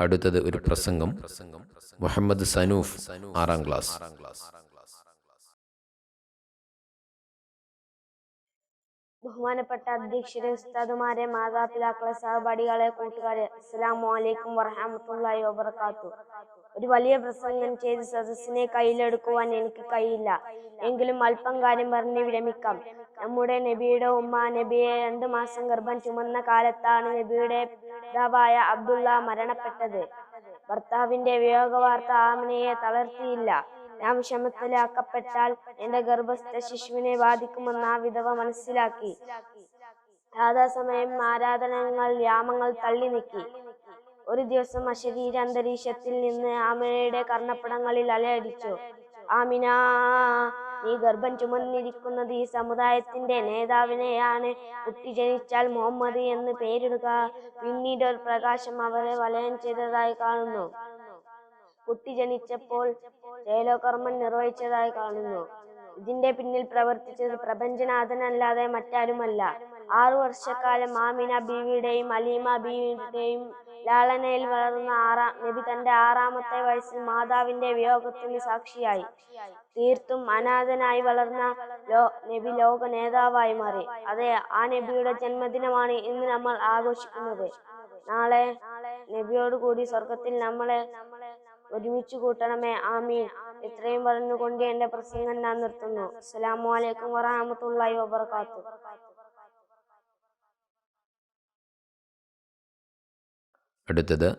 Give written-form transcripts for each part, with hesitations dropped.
അടുത്തത് ഒരു പ്രസംഗം. മുഹമ്മദ് സനൂഫ്, 6ാം ക്ലാസ്. ബഹുമാനപ്പെട്ട അധ്യക്ഷരെ, ഉസ്താദുമാരെ, മാതാപിതാക്കളെ, സഹപാഠികളെ, കൂട്ടുകാരെ, അസ്സലാമു അലൈക്കും വറഹ്മത്തുള്ളാഹി വബറകാതുഹു. ഒരു വലിയ പ്രസംഗം ചെയ്ത് സദസ്സിനെ കയ്യിലെടുക്കുവാൻ എനിക്ക് കഴിയില്ല. എങ്കിലും അല്പം കാര്യം പറഞ്ഞ് വിരമിക്കാം. നമ്മുടെ നബിയുടെ ഉമ്മ നബിയെ 2 മാസം ഗർഭം ചുമന്ന കാലത്താണ് നബിയുടെ പിതാവായ അബ്ദുള്ള മരണപ്പെട്ടത്. ഭർത്താവിന്റെ വിയോഗവാർത്ത ആമിനയെ തളർത്തിയില്ല. ഞാൻ വിഷമത്തിലാക്കപ്പെട്ടാൽ എന്റെ ഗർഭസ്ഥ ശിശുവിനെ ബാധിക്കുമെന്ന് ആ വിധവ മനസ്സിലാക്കി. യാഥാസമയം ആരാധനകൾ യാമങ്ങൾ തള്ളി നീക്കി. ഒരു ദിവസം അശരീര അന്തരീക്ഷത്തിൽ നിന്ന് ആമിനയുടെ കർണപ്പടങ്ങളിൽ അലയടിച്ചു. ആമിന, നീ ഗർഭം ചുമന്നിരിക്കുന്നത് ഈ സമുദായത്തിന്റെ നേതാവിനെയാണ്. കുട്ടി ജനിച്ചാൽ മുഹമ്മദ് എന്ന് പേരിടുക. പിന്നീട് ഒരു പ്രകാശം അവരെ വലയം ചെയ്തതായി കാണുന്നു. കുട്ടി ജനിച്ചപ്പോൾ ജയലോകർമ്മൻ നിർവഹിച്ചതായി കാണുന്നു. ഇതിന്റെ പിന്നിൽ പ്രവർത്തിച്ചത് പ്രപഞ്ചനാഥനല്ലാതെ മറ്റാരുമല്ല. 6 വർഷക്കാലം ആമിന ബീവിയുടെയും അലീമ ബീവിയുടെയും ലാളനയിൽ വളർന്ന നബി തന്റെ 6ാമത്തെ വയസ്സിൽ മാതാവിന്റെ വിയോഗത്തിന് സാക്ഷിയായി. തീർത്തും അനാഥനായി വളർന്ന നബി ലോക നേതാവായി മാറി. അതെ, ആ നബിയുടെ ജന്മദിനമാണ് ഇന്ന് നമ്മൾ ആഘോഷിക്കുന്നത്. നാളെ നബിയോടുകൂടി സ്വർഗത്തിൽ നമ്മളെ ഒരുമിച്ച് കൂട്ടണമേ, ആമീൻ. ഇത്രയും പറഞ്ഞുകൊണ്ട് എന്റെ പ്രസംഗം ഞാൻ നിർത്തുന്നു. അസ്സലാമു അലൈക്കും വറഹ്മത്തുള്ളാഹി വബറകാതുഹു. അടുത്തത്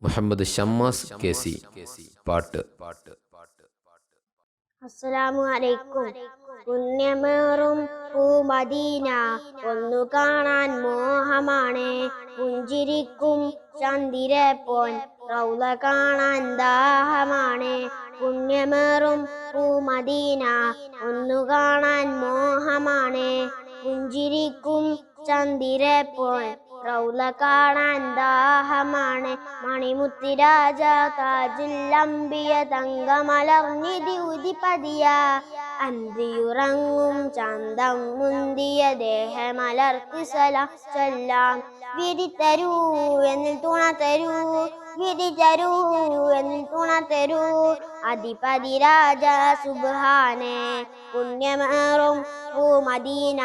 മുഹമ്മദ് ഷമ്മാസ് കേസി, പാട്ട്. അസ്സലാമു അലൈക്കും. പുണ്യമേറും പൂമദീന ഒന്നു കാണാൻ മോഹമാണ്. പുഞ്ചിരിക്കും ചന്ദിരപ്പോൻ റൗള കാണാൻ ദാഹമാണ്. പുണ്യമേറും പൂമദീന ഒന്നു കാണാൻ മോഹമാണ്. പുഞ്ചിരിക്കും ചന്ദിരപ്പോൻ റൗള കാണാൻ ദാഹമാണ്. മണിമുത്തിരാജ താജുൽ അംബിയ തങ്കമലർന്നിധി ഉദിപതിയ അന്തിയുറങ്ങും ചന്തം മുന്തിയ ദേഹമലർത്തി സലാം ചൊല്ലാം. വിധി തരൂ എന്നിൽ തുണ തരൂ, വിധി തരൂ എന്നിൽ തുണ തരൂ. അധിപതി രാജ സുബ്ഹാനെ പുണ്യമേറും പൂമദീന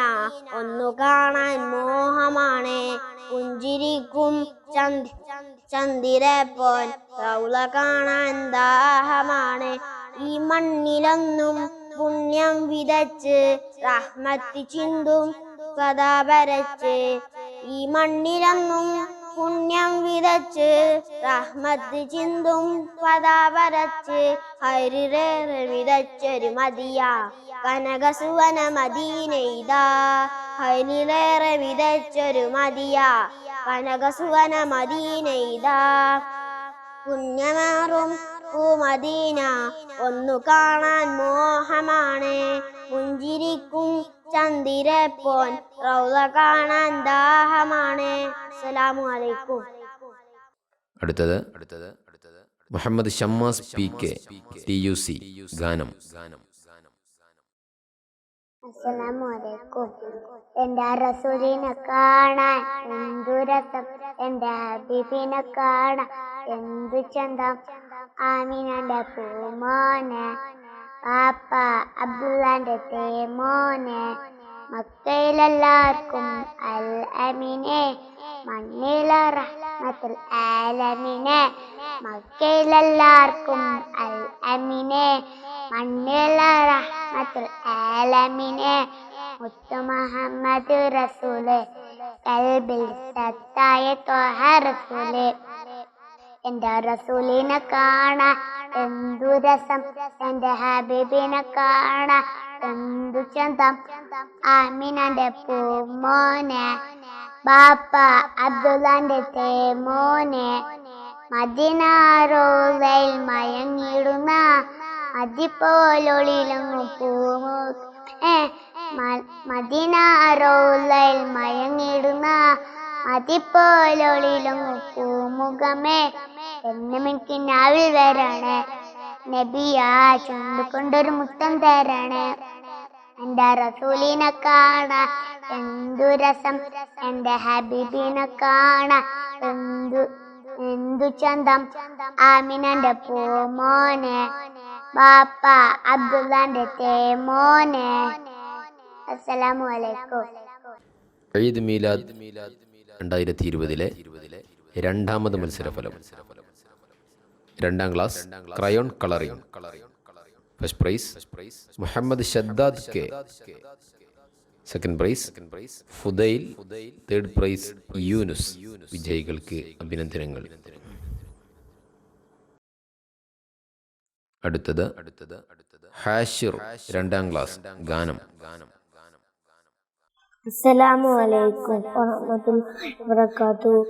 ഒന്നു കാണാൻ മോഹമാണ്. പുഞ്ചിരിക്കും ചന്ദിരപ്പോൻ റൗള കാണാൻ ദാഹമാണ്. ഈ മണ്ണിലൊന്നും പുണ്യം വിതച്ച് റഹ്മത്ത് ചിന്തും സദാ വരച്ച്. ഈ മണ്ണിലൊന്നും പുണ്യം വിതച്ച് റഹ്മത്ത് ചിന്തും സദാ വരച്ച്. ഹൈറിലേറെ വിതച്ചൊരു മദിയ കനകസുവന മദീനയിതാ. ഹൈറിലേറെ വിതച്ചൊരു മദിയ കനകസുവന മദീനയിതാ. പുണ്യമേറും പൂമദീന ഒന്നു കാണാൻ മോഹമാണ്. പുഞ്ചിരിക്കും ചന്ദിരപ്പോൻ റൗള കാണാൻ ദാഹമാണ്. അസ്സലാമു അലൈക്കും. അടുത്തത് Muhammad Shammas P K, TUC, ഗാനം. അസ്സലാമു അലൈക്കും. എന്റെ റസൂലിനെ കാണാൻ എന്തു രസം, എന്റെ ഹബീബിനെ കാണാൻ എന്തു ചന്തം. ആമിനന്റെ പൂമോനെ, പാപ്പ അബ്ദുള്ളാന്റെ തേമോനെ. മക്കയിലെല്ലാവർക്കും അൽ അമീനെ, മണ്ണിലെ റഹ്മത്തുൽ ആലമീനെ. മക്കയിലെല്ലാവർക്കും അൽ അമീനെ, മണ്ണിലെ റഹ്മത്തുൽ ആലമീനെ. മുത്തു മുഹമ്മദ് റസൂല്, കൽബിൽ സത്തായ ത്വഹ റസൂല്. എന്റെ റസൂലിനെ കാണാൻ എന്തു രസം, എന്റെ ഹബീബിനെ കാണാൻ എന്തു ചന്തം. ആമിനന്റെ പൂമോനെ, ബാപ്പ അബ്ദുള്ളാന്റെ തേമോനെ. മദീന റോളയിൽ മയങ്ങിടുന്ന മതിപ്പോലൊളിലങ്ങു പൂമു. മദീന റോളയിൽ മയങ്ങിടുന്ന മതിപ്പോലൊളിലങ്ങു പൂമുഖമേ. എന്നും എനിക്ക് നാവിൽ വരണേ നബിയാ, ചുണ്ടുകൊണ്ടൊരു മുത്തം തരണേ. എന്റെ റസൂലിനെ കാണാൻ എന്തു രസം, എന്റെ ഹബീബിനെ കാണാൻ എന്തു ചന്തം ആമിനന്റെ പൂമോനെ, ബാപ്പ അബ്ദുള്ളാന്റെ തേമോനെ. അസ്സലാമു അലൈക്കും. ഈദ് മീലാദ് 2020 രണ്ടാമത് മത്സരഫലം. 2ാം class crayon colouring. First prize Muhammad Shaddad K. Second prize Fudail. Third prize Yunus. വിജയികൾക്ക് അഭിനന്ദനങ്ങൾ. അടുത്തത് ഹാഷിർ 2ാം ക്ലാസ് ഗാനം. അസ്സലാമു അലൈക്കും വറഹ്മത്തുള്ളാഹി വബറകാതുഹു.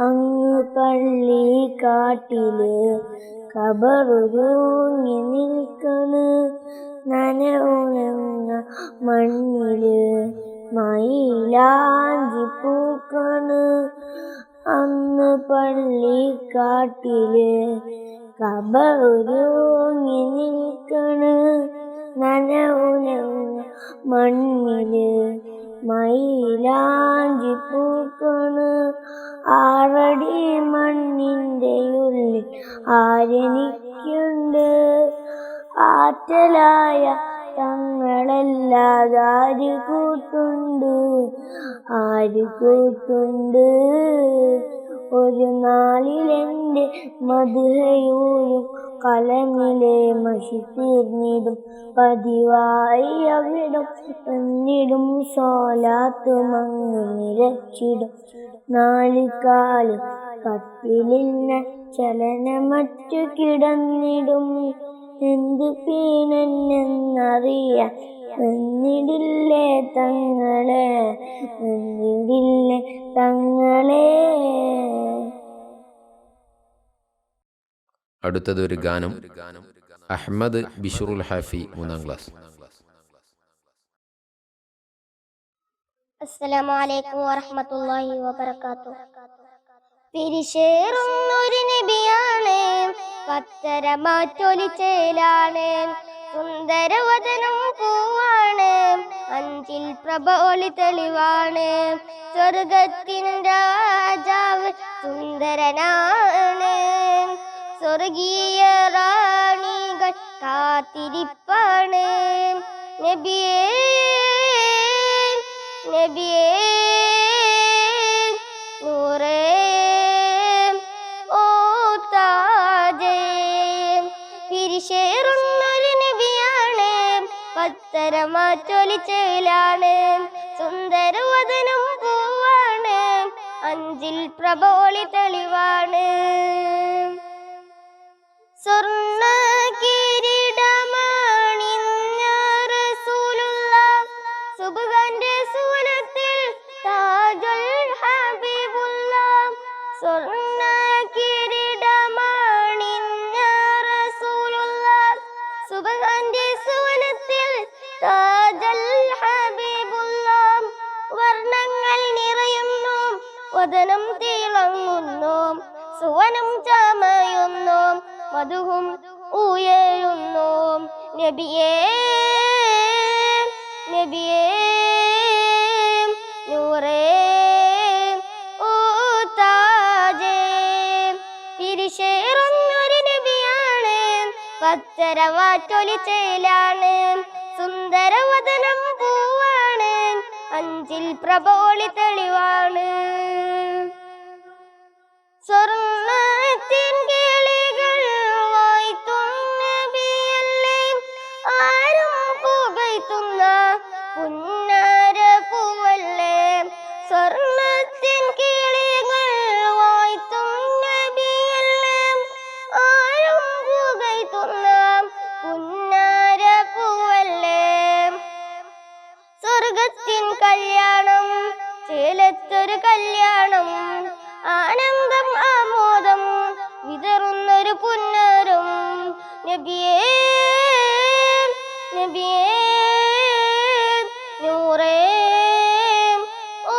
അങ്ങ് പള്ളി കാട്ടില് കബറുരുങ്ങി നിൽക്കണ്, നനവുണങ്ങ മണ്ണില് മയിലാഞ്ചി പൂക്കണ്. അന്ന് പള്ളി കാട്ടില് കബറുരുങ്ങി നിൽക്കണ്, നനവുണങ്ങ മണ്ണില് മയിലാഞ്ചി പൂക്കണ്. 6 അടി മണ്ണിൻ്റെ ഉള്ളിൽ ആരെനിക്കുണ്ട്, ആറ്റലായ തങ്ങളല്ലാതാര് കൂട്ടുണ്ട്, ആര് കൂട്ടുണ്ട്. ഒരു നാളിലെൻ്റെ മദ്ഹയൂരും കലമിലെ മഷി തീർന്നിടും, പതിവായി അവിടം എന്നിടും സോലാത്ത് മങ്ങ് നിരച്ചിടും. 4 കാല് കട്ടിലിന്ന ചലനമറ്റു കിടന്നിടും, എന്തു പീണെന്നറിയാൻ എന്നിടില്ലേ തങ്ങളെ, എന്നിടില്ലേ തങ്ങളെ. അടുത്തത് ഒരു ഗാനം. അഹ്മദ് ബിഷറുൽ ഹാഫി 3ാം ക്ലാസ്. അസ്സലാമു അലൈക്കും വറഹ്മത്തുള്ളാഹി വബറകാതുഹു. പിരിശേറുന്നൊരു നബിയാണ്, പത്തരമാറ്റൊലിച്ചേലാണ്, സുന്ദരവദനം പൂവാണ്, 5 പ്രഭ ഒളി തെളിവാണ്. സ്വർഗത്തിൻ രാജാവ് സുന്ദരനാണ്, സ്വർഗീയ റാണികൾ കാത്തിരിപ്പാണ്. നബിയേ നബിയേ നൂറേ ഓ താജേ. പിരിശേറുന്നൊരു നബിയാണ്, പത്തരമാറ്റൊലിച്ചേലാണ്, സുന്ദരവദനം പൂവാണ്, 5 പ്രഭ ഒളി തെളിവാണ്. സ്വർണ്ണ കിരീടമണിഞ്ഞ റസൂലുള്ളാഹ്, സുബ്ഹാന്റെ സുവനത്തിൽ താജുൽ ഹബീബുള്ളാഹ്. സ്വർണ്ണ കിരീടമണിഞ്ഞ റസൂലുള്ളാഹ്, സുബ്ഹാന്റെ സുവനത്തിൽ താജുൽ ഹബീബുള്ളാഹ്. വർണ്ണങ്ങൾ നിറയുന്നു, വദനം തിളങ്ങുന്നു, സുവനം ചമയുന്നു, മധുഹും ഉയരുന്നു. നബിയേ നബിയേ നൂറേ ഓ താജേ. പിരിശേറുന്നൊരു നബിയാണ്, പത്തരമാറ്റൊലിച്ചേലാണ്, സുന്ദരവദനം പൂവാണ്, 5 പ്രഭ ഒളി തെളിവാണ്. സ്വർണ്ണത്തിൻ കിളികൾ വായ്ത്തുന്ന നബിയല്ലേ, ആരും പുകഴ്ത്തുന്ന പുന്നാര പൂവല്ലേ. സ്വർണ്ണത്തിൻ കിളികൾ വായ്ത്തുന്ന നബിയല്ലേ, ആരും പുകഴ്ത്തുന്ന പുന്നാര പൂവല്ലേ. സ്വർഗത്തിൻ കല്യാണം ചേലത്തൊരു കല്യാണം, ആനന്ദം ആമോദം വിതറുന്നൊരു പുന്നരും. നബിയേ നബിയേ നൂറേ ഓ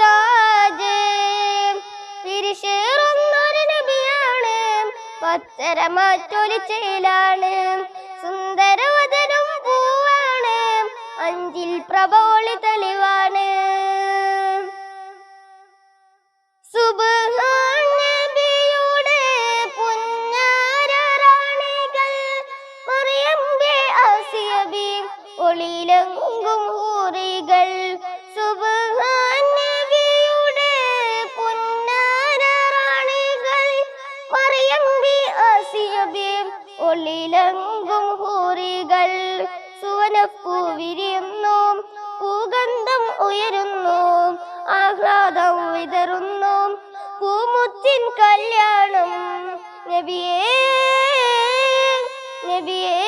താജേ. പിരിശേറുന്നൊരു നബിയാണ്, പത്തരമാറ്റൊലിച്ചേലാണ്, സുന്ദരവദനം പൂവാണ്, 5 പ്രഭ ഒളി തെളിവാണ്. സുബ്ഹാൻ നബി പൂത്തിൻ കല്യാണം നബിയേ നബിയേ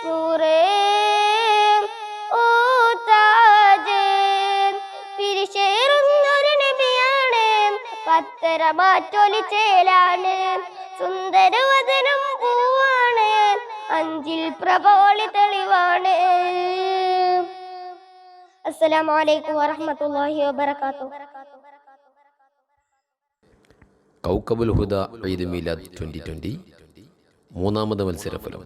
നൂറേ ഓ താജ് പിരിശേറുന്നൊരു നബിയാണ് പത്തര മാറ്റൊലിച്ചേലാണ് സുന്ദരവദനം പൂവാണ് അഞ്ചിൽ പ്രഭോളി തെളിവാണ്. അസ്സലാമു അലൈക്കും വറഹ്മത്തുള്ളാഹി വബറകാതുഹു. കൗക്കബുൽ ഹുദ ഈദ് മീലാദ് 2020 മൂന്നാമത് മത്സരഫലം.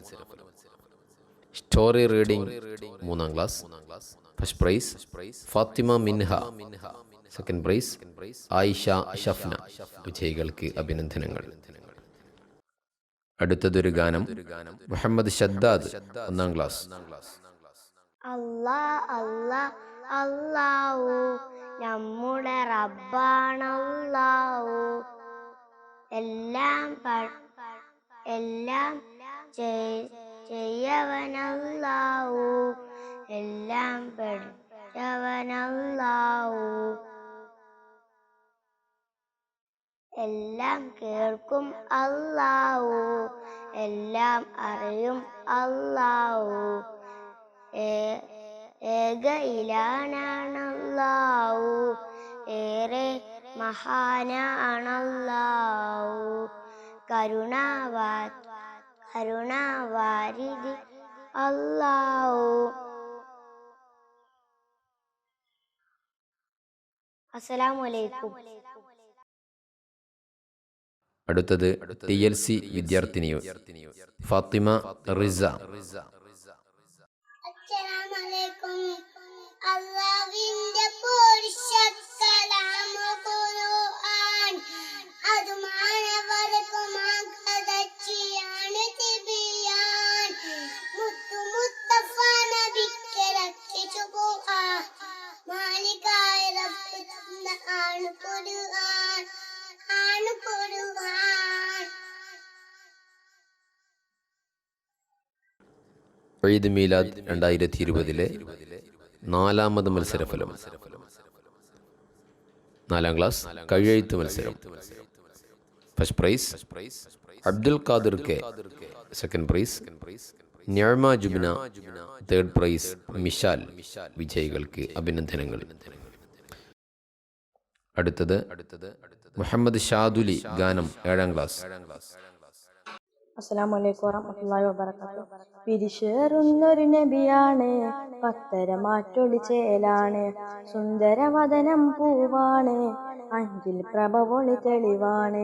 സ്റ്റോറി റീഡിംഗ് 3ാം class. First prize Fathima Minha. Second prize Ayisha Shafna. വിജയികൾക്ക് അഭിനന്ദനങ്ങൾ. അടുത്തതൊരു ഗാനം മുഹമ്മദ് ഷദ്ദാദ് 1ാം ക്ലാസ്. അല്ലാ അല്ലാ അല്ലാഹു നമ്മുടെ റബ്ബാണല്ലാഹു എല്ലാം ചെയ്യവനല്ലാഹു എല്ലാം പഠിച്ചവനല്ലാഹു എല്ലാം കേൾക്കും അല്ലാഹു എല്ലാം അറിയും അല്ലാഹു ഏക ഇലാനാണല്ലാഹു ഏറെ മഹാനാണല്ലാഹു കരുണാവാരിധി അല്ലാഹു. അസ്സലാമു അലൈക്കും. അടുത്തത് TLC വിദ്യാർത്ഥിനിയോ ഫാത്തിമ റിസ. അസ്സലാമലൈക്കും. അല്ലാഹുവിന്റെ പരിശുദ്ധ ഖുർആൻ അത് മാനവർക്ക് മാർഗ്ഗദർശിയാണ് തിബിയാൻ മുത്തു മുസ്തഫ നബിക്ക് രക്ഷിച്ചു ഖുർആൻ മാലികായ റബ്ബ് തന്ന ആണ് ഖുർആൻ ആണ് ഖുർആൻ. ഈദ് മീലാദ് 2020 4ാമത് മത്സരഫലം. 4ാം ക്ലാസ് കയ്യെഴുത്ത് മത്സരം. First prize Abdul Khadir K. Second prize Niama Jubna. Third prize Mishal. വിജയികൾക്ക് അഭിനന്ദനങ്ങൾ. അടുത്തത് മുഹമ്മദ് ഷാദുലി ഗാനം 7ാം ക്ലാസ്. അസ്സലാമു അലൈക്കും വറഹ്മത്തുള്ളാഹി വബറകാതുഹു. പിരിശേറുന്നൊരു നബിയാണ് പത്തര മാറ്റൊളി ചേലാണ് സുന്ദരവദനം പൂവാണ് അഞ്ചിൽ പ്രഭവൊളി തെളിവാണ്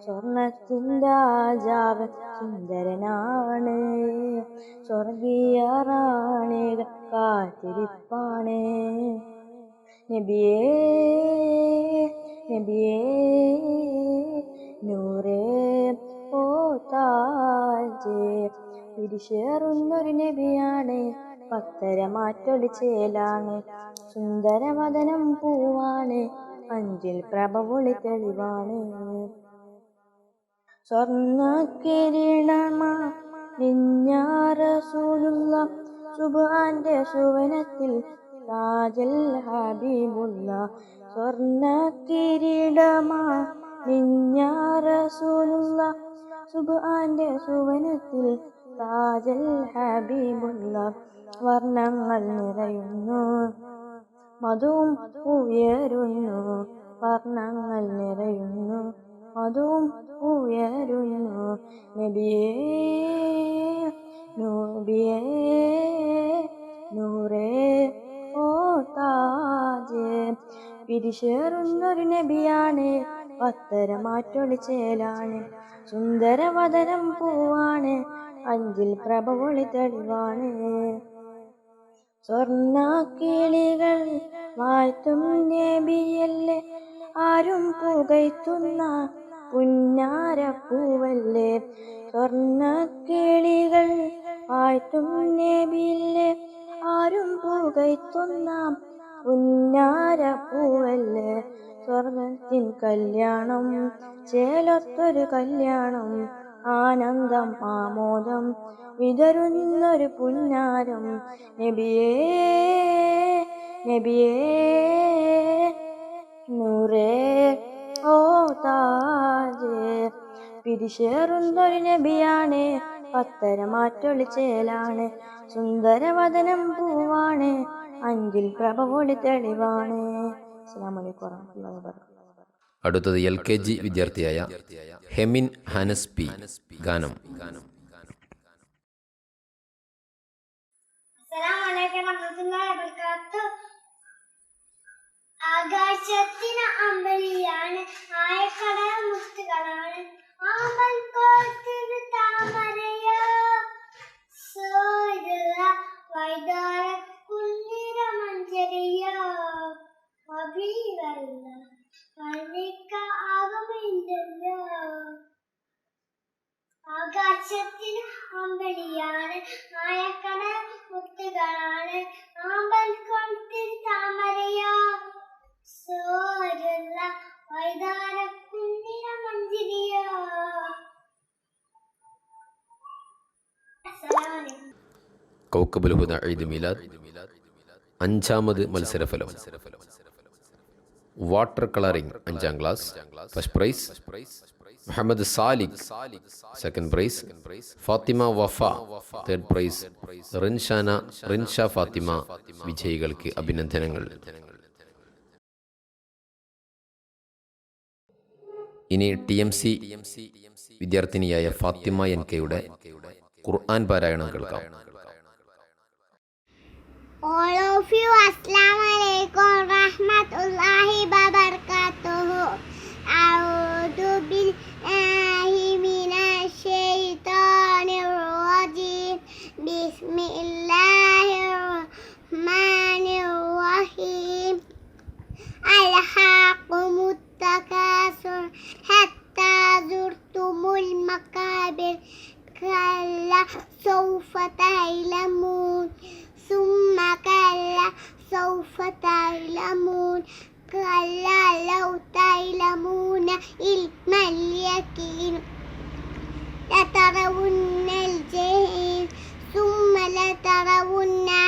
സ്വർണത്തിൻ രാജാവ് സുന്ദരനാണ് സ്വർഗീയ റാണികൾ കാത്തിരിപ്പാണ് നബിയേ നബിയേ നൂറേ ഓ താജ് പിരിശേറുന്നൊരു നബിയാണ് പത്തര മാറ്റൊളി ചേലാണ് സുന്ദരവദനം പൂവാണ് അഞ്ചിൽ പ്രഭവൊളി തെളിവാണ് സ്വർണ്ണ കിരീടമാ നിഞ്ഞാ റസൂലുള്ള സുബ്ഹാന്റെ സുവനത്തിൽ താജൽ ഹബീബുള്ള സ്വർണ്ണ കിരീടമാ നിഞ്ഞാ റസൂലുള്ള സുബ്ഹാന്റെ സുവനത്തിൽ താജൽ ഹബീബുള്ള വർണ്ണങ്ങൾ നിറയുന്നു മധുവും ഉയരുന്നു വർണ്ണങ്ങൾ നിറയുന്നു മധുവും ഉയരുന്നു നബിയേ നബിയേ നൂറേ ഓ താജ് പിരിശേറുന്നൊരു നബിയാണ് പത്തര മാറ്റൊളി ചേലാണ് സുന്ദരവദനം പൂവാണ് അഞ്ചിൽ പ്രഭവൊളി തെളിവാണ് സ്വർണ്ണ കിളികൾ വാഴ്ത്തും നബിയല്ലേ ആരും പുകയ്ത്തുന്ന പുന്നാരപ്പൂവല്ലേ സ്വർണ്ണ കിളികൾ വാഴ്ത്തും നബിയല്ലേ ആരും പുകയ്ത്തുന്ന പുന്നാരപ്പൂവല്ലേ സ്വർഗത്തിൻ കല്യാണം ചേലത്തൊരു കല്യാണം ആനന്ദം ആമോദം വിതറുന്നൊരു പുന്നാരം നബിയേ നബിയേ നൂറേ ഓ താജ് പിരിശേറുന്നൊരു നബിയാണ്, പത്തരമാറ്റൊളിച്ചേലാണ്, സുന്ദരവദനം പൂവാണ്, അഞ്ചിൽ പ്രഭ ഒളി തെളിവാണ്. അസ്സലാമു അലൈക്കും വറഹ്മത്തുള്ളാഹി വബറകാതുഹു. അടുത്തത് LKG വിദ്യാർത്ഥിയായ ഹെമിൻ ഹാനസ് പി. ഗാനം. ആകാശത്തിന് അമ്പലിയാണ്, ആയക്കടൽ മുത്തുകളാണ്, ആമ്പൽ കോർത്തിന് താമരയോ, സൂര്യ വൈദാര കുന്നിര മഞ്ചരിയോ, അഭിവല്ല മണിക്ക ആകമില്ലല്ലോ. ആകാശത്തിന് അമ്പലിയാണ്, ആയക്കടൽ മുത്തുകളാണ്, ആമ്പൽ കോർത്തിന് താമരയോ, സൂര്യ വൈദാര കുന്നിര മഞ്ചരിയോ. കൗക്കബുൽ ഹുദ ഈദ് മീലാദ്. അഞ്ചാമത് മത്സരഫലം. വാട്ടർ കളറിംഗ് 5ാം class. First prize Muhammad Salikh. Second prize Fathima Wafa. Third prize Rinsha Fathima. വിജയികൾക്ക് അഭിനന്ദനങ്ങൾ. ഇനി TMC വിദ്യാർത്ഥിനിയായ ഫാത്തിമ NK-യുടെ ഖുർആൻ പാരായണം കേൾക്കാം. All of you, Assalamu alaikum rahmatullahi wabarakatuh. A'udhu billahi minash shaitanir rajim. Bismillahir rahmanir rahim. Alhaqumut takasur hatta zurtumul maqabir. Kalla sawfa ta'lamun. ثم كلا سوف تعلمون. كلا لو تعلمون علم اليقين لترون الجحيم ثم لترونها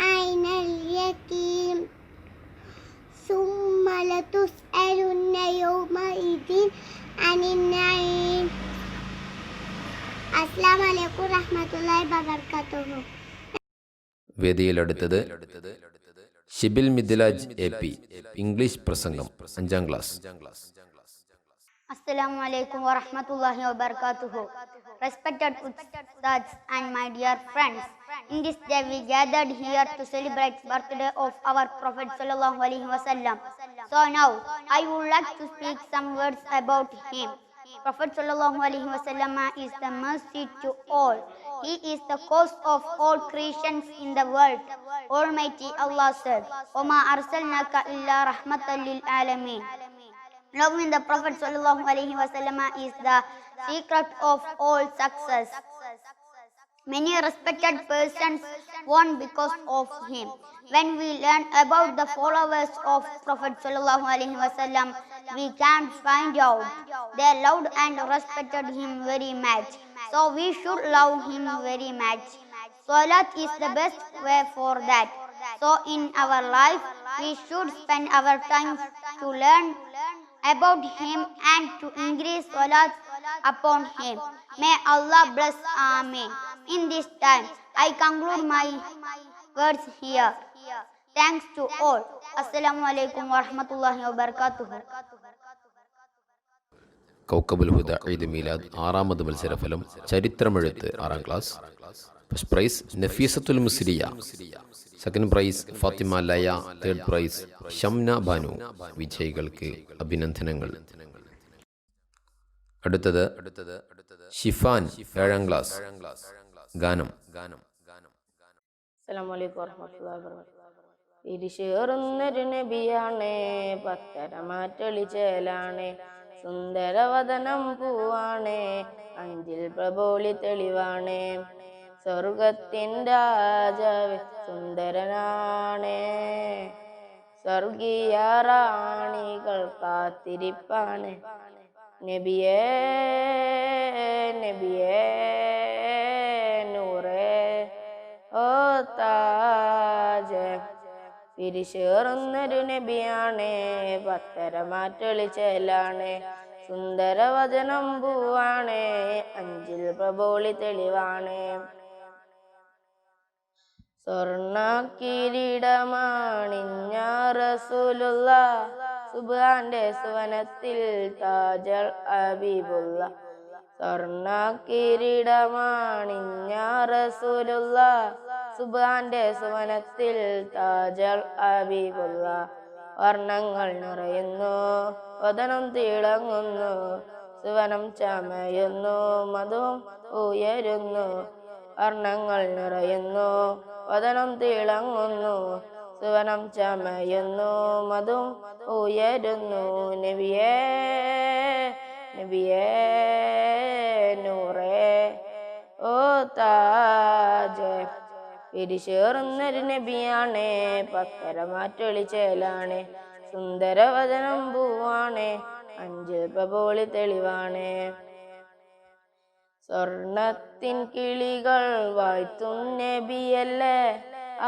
عين اليقين ثم لتسألن يومئذ عن النعيم. السلام عليكم ورحمة الله وبركاته. വേദിയിലെടുത്തത് Shibil Midlaj AP. English പ്രസംഗം 5ാം class. Assalamu alaikum wa rahmatullahi wa barakatuhu. Respected ustads and my dear friends, in this day we gathered here to celebrate birthday of our Prophet sallallahu alaihi wasallam. So now I would like to speak some words about him. Prophet sallallahu alaihi wasallam is the mercy to all. He is the cause of all creations in the world. Almighty Allah said, "Wama arsalnaka illa rahmatan lil alamin." Loving the Prophet sallallahu alaihi wasallam is the secret of all success. Many respected persons won because of him. When we learn about the followers of Prophet sallallahu alaihi wasallam, we can find out they loved and respected him very much. So we should love him very much. Salat is the best way for that. So in our life, we should spend our time to learn about him and to increase salat upon him. May Allah bless. Amen. In this time, I conclude my words here. Thanks to all. Assalamu alaikum wa rahmatullahi wa barakatuh. Kaukabul Huda Eid Milad 6ാമത് മത്സരഫലം. ചരിത്രമെഴുത്ത് 6ാം class. First prize Nafeesathul Musliya. Second prize Fathima Laya. Third prize Shamna Banu. വിജയികൾക്ക് അഭിനന്ദനങ്ങൾ. അടുത്തത് Shifan 7ാം class. ഗാനം. അസ്സലാമു അലൈക്കും വറഹ്മത്തുള്ളാഹി വബറകാതുഹു. പിരിശേറുന്നൊരു നബിയാണ്, പത്തരമാറ്റൊളിച്ചേലാണ്, സുന്ദരവദനം പൂവാണ്, അഞ്ചിൽ പ്രഭോളി തെളിവാണ്, സ്വർഗത്തിൻ രാജാവ് സുന്ദരനാണ്, സ്വർഗീയ റാണികൾ കാത്തിരിപ്പാണ്. നബിയേ നബിയേ നൂറേ ഓ താജ് പിരിശേറുന്നൊരു നബിയാണ്, പത്തരമാറ്റൊളിച്ചേലാണ്, സുന്ദരവചനം പൂവാണ്, അഞ്ചിൽ പ്രബോളി തെളിവാണ്. സ്വർണ്ണ കിരീടമാണിഞ്ഞ റസൂലുള്ള, സുബ്ഹാന്റെ സുവനത്തിൽ താജൽ ഹബീബുള്ള. സ്വർണ്ണ കിരീടമാണിഞ്ഞ റസൂലുള്ള, സുബ്ഹാന്റെ സുവനത്തിൽ താജൽ ഹബീബുള്ള. വർണ്ണങ്ങൾ നിറയുന്നു, വദനം തിളങ്ങുന്നു, സുവനം ചമയുന്നു, മധുവും ഉയരുന്നു. വർണ്ണങ്ങൾ നിറയുന്നു, വദനം തിളങ്ങുന്നു, സുവനം ചമയുന്നു, മധുവും ഉയരുന്നു. നബിയേ നബിയേ നൂറേ ഓ താജ്. പിരിശേറുന്നൊരു നബിയാണ്, പത്തരമാറ്റൊളിച്ചേലാണ്, സുന്ദരവചനം പൂവാണ്, അഞ്ചിൽ പ്രബോളി തെളിവാണ്. സ്വർണത്തിൻ കിളികൾ വാഴ്ത്തും നബിയല്ലേ,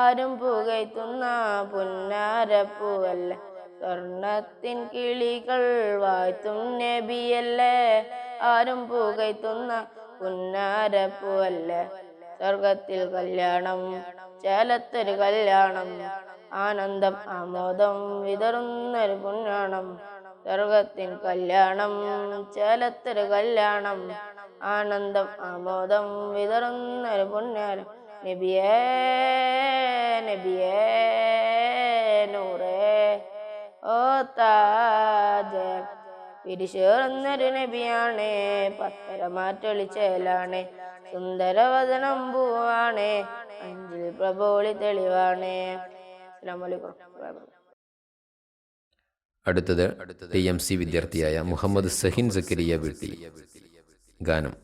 ആരും പുകഴ്ത്തുന്ന പുന്നാരപ്പൂവല്ലേ. സ്വർണത്തിൻ കിളികൾ വാഴ്ത്തും നബിയല്ലേ, ആരും പുകഴ്ത്തുന്ന പുന്നാരപ്പൂവല്ലേ. സ്വർഗത്തിൽ കല്യാണം, ചേലത്തൊരു കല്യാണം, ആനന്ദം ആമോദം വിതറുന്നൊരു പുണ്യാണം. സ്വർഗത്തിൻ കല്യാണം, ചേലത്തൊരു കല്യാണം, ആനന്ദം ആമോദം വിതറുന്നൊരു പുണ്യാരം. നബിയേ നബിയേ നൂറേ ഓ താജ്. പിരിശേറുന്നൊരു നബിയാണ്, പത്തരമാറ്റൊളിച്ചേലാണ്, സുന്ദരവദനം പൂവാണ്, അഞ്ചിൽ പ്രബോളി തെളിവാണ്. അസ്സലാമു അലൈക്കും. അടുത്തത് TMC വിദ്യാർത്ഥിയായ മുഹമ്മദ് സഹിൻ സക്കരിയ വീട്ടി. ഗാനം.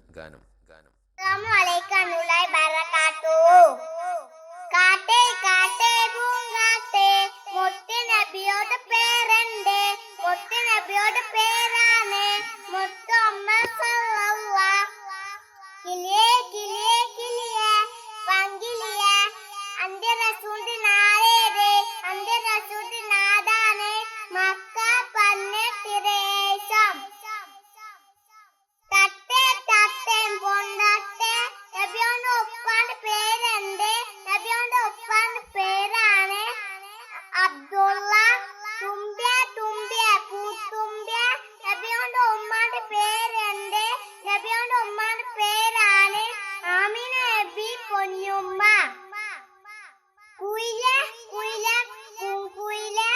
കാട്ടേ കാട്ടേ പൂങ്കാട്ടേ, മുത്ത് നബിയോട് പേരുണ്ട്, മുത്ത് നബിയോട് പേരാണ് മുഹമ്മദ് സല്ലല്ലാഹു. കിളിയേ കിളിയേ കിളിയേ പങ്കിളിയേ, അന്റെ റസൂലിന്റെ നാടേത്, അന്റെ റസൂലിന്റെ നാടാണ് മക്ക പതിനെട്ടിരേശം. തട്ടേ തട്ടേ പൊണ്ടട്ടെ, നബിയോന്റെ ഉപ്പാന്റെ പേരുണ്ട്, നബിയോന്റെ ഉപ്പാന്റെ പേരാണ് അബ്ദുള്ള. തുമ്പിയ തുമ്പിയ പൂത്തുമ്പിയ, നബിയോന്റെ ഉമ്മാന്റെ പേരുണ്ട്, നബിയോന്റെ ഉമ്മാന്റെ പേരാണ് ആമിന നബി പൊന്നുമ്മ. കുയിലെ കുയിലെ കുയിലെ,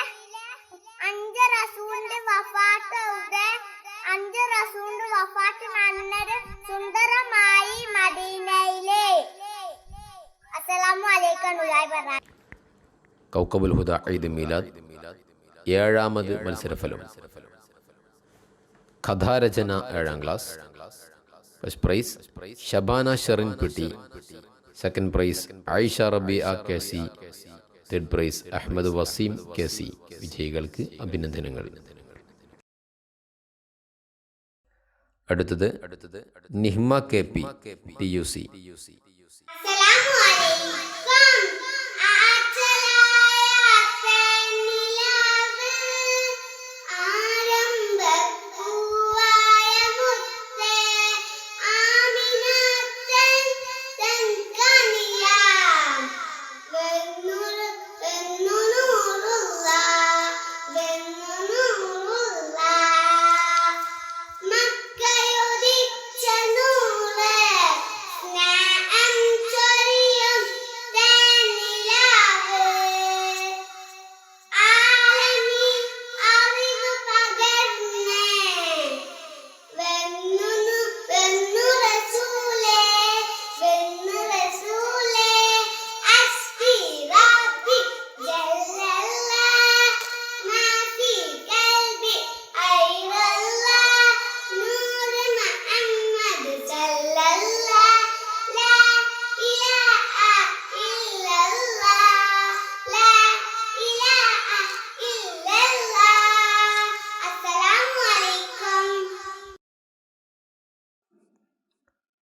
അഞ്ച് റസൂലിന്റെ വഫാത്ത് എവിടെ, അഞ്ച് റസൂലിന്റെ വഫാത്ത് നടന്നത് സുന്ദരമായി മദീനയിലെ. അസ്സലാമു അലൈക്കും. കൗക്കബുൽ ഹുദ ഈദ് മീലാദ് 7ാമത് മത്സരഫലം. കഥാരചന 7ാം class. First prize Shabana Sherin Pitti. Second prize Ayisha Rabiya KC. Third prize Ahammed Waseem KC. വിജയികൾക്ക് അഭിനന്ദനങ്ങൾ. അടുത്തത് നിഹ്മ KP TUC. അസ്സലാമു അലൈക്കും.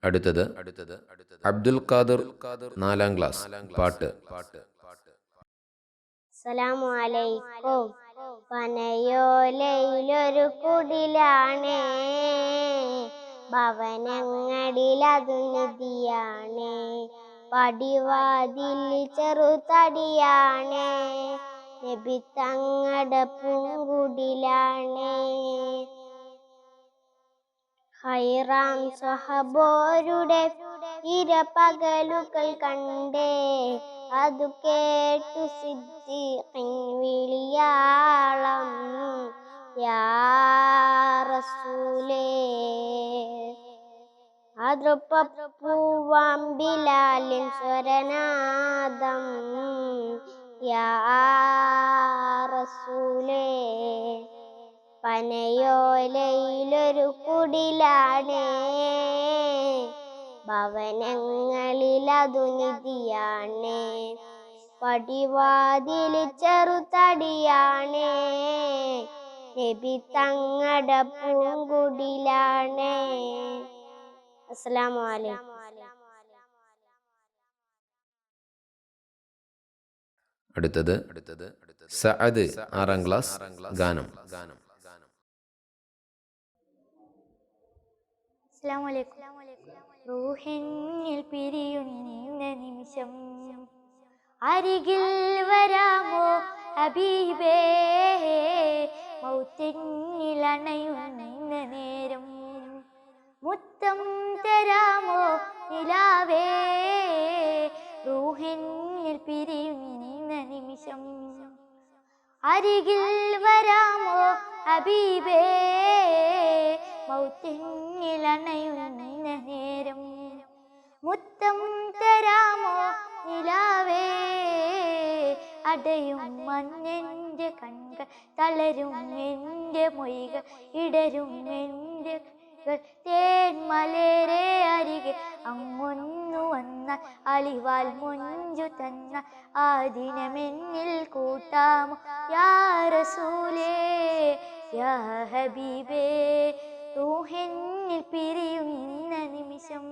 അടുത്തത് അബ്ദുൽ ഖാദർ 4ാം ക്ലാസ്. പാട്ട്. അസ്സലാമു അലൈക്കും. പനയോലയിലൊരു കുടിലാണ്, ഭവനങ്ങളിലതു നിധിയാണ്. പടിവാതിൽ ചെറുതടിയാണ്, നബി തങ്ങളുടെ പൂങ്കുടിലാണ്. ഹൈറാം സ്വഹബോരുടെ ഇരപകലുകൾ കണ്ടേ, അതു കേട്ടു സിദ്ദീഖിൻ വിളിയാളം, യാ റസൂലേ. അതൃപ്പൂവാം ബിലാലിൻ സ്വരനാദം, യാ റസൂലേ. പനയോലയിലൊരു കുടിലാണ്, ഭവനങ്ങളിലതു നിധിയാണ്. പടിവാതിൽ ചെറുതടിയാണ്, നബി തങ്ങളുടെ പൂങ്കുടിലാണ്. അസ്സലാമു അലൈക്കും. അടുത്തത് സഅദ് 6ാം ക്ലാസ് ഗാനം. അസ്സലാമു അലൈക്കും. റൂഹിന്നിൽ പിരിയുന്ന നിമിഷം അരികിൽ വരാമോ ഹബീബേ, മൗത്തിന്നിൽ അണയുന്ന നേരം മുത്തം തരാമോ നിലാവേ. റൂഹിന്നിൽ പിരിയുന്ന നിമിഷം അരികിൽ വരാമോ ഹബീബേ, മൗത്തിന്നിൽ അണയുന്ന നേരം മുത്തം തരാമോ നിലാവേ. അടയും മഞ്ഞെൻ്റെ കൺകൾ, തളരും എൻ്റെ മൊയ്കൾ, ഇടരും എൻ്റെ തേന്മലരെ അരികെ അങ്ങൊന്നു വന്നാൽ അലിവാൽ മൊഞ്ചു തന്ന ആ ദിനമെന്നിൽ കൂട്ടാമോ യാ റസൂലേ, യാ ഹബീബേ. റൂഹിന്നിൽ പിരിയുന്ന നിമിഷം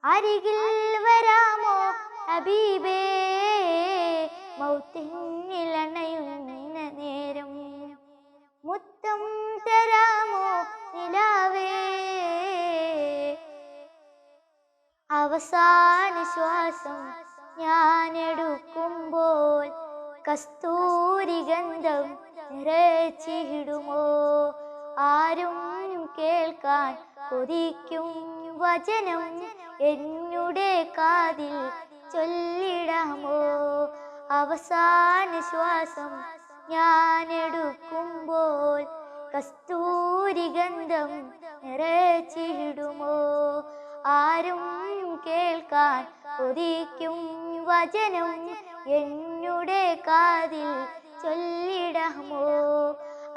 അരികിൽ വരാമോ ഹബീബേ, മൗത്തിന്നിൽ അണയുന്ന നേരം മുത്തം തരാമോ നിലാവേ. അവസാന ശ്വാസം ഞാനെടുക്കുമ്പോൾ കസ്തൂരി ഗന്ധം നിറച്ചിടുമോ. ആരും കേൾക്കാൻ കൊതിക്കും വചനം എന്നുടെ കാതിൽ ചൊല്ലിടാമോ. അവസാന ശ്വാസം ഞാനെടുക്കുമ്പോൾ കസ്തൂരി ഗന്ധം നിറച്ചിടുമോ. ആരും കേൾക്കാൻ കൊതിക്കും വചനം എന്നുടെ കാതിൽ ചൊല്ലിടാമോ.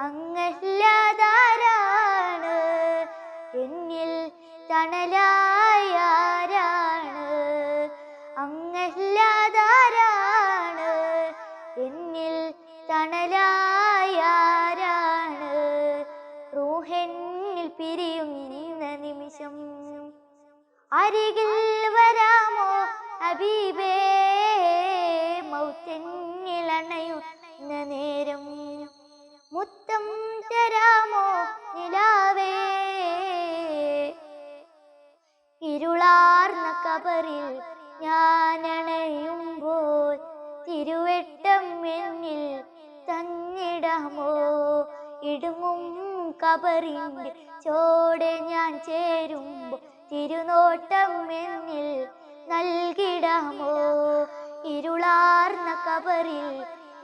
അങ്ങല്ലാതാരാണ് എന്നിൽ തണലായാരാണ്, അങ്ങല്ലാതാരാണ് എന്നിൽ തണലായാരാണ്. റൂഹിന്നിൽ പിരിയുന്ന നിമിഷം അരികിൽ വരാമോ ഹബീബേ, മൗത്തിന്നിൽ അണയുന്ന നേരം മുത്തം തരാമോ നിലാവേ. ഇരുളാർന്ന കബറിൽ ഞാനണയുമ്പോൾ തിരുവെട്ടം എന്നിൽ തന്നിടാമോ. ഇടുങ്ങും കബറിൻ്റെ ചോടെ ഞാൻ ചേരുമ്പോൾ തിരുനോട്ടം എന്നിൽ നൽകിടാമോ. ഇരുളാർന്ന കബറിൽ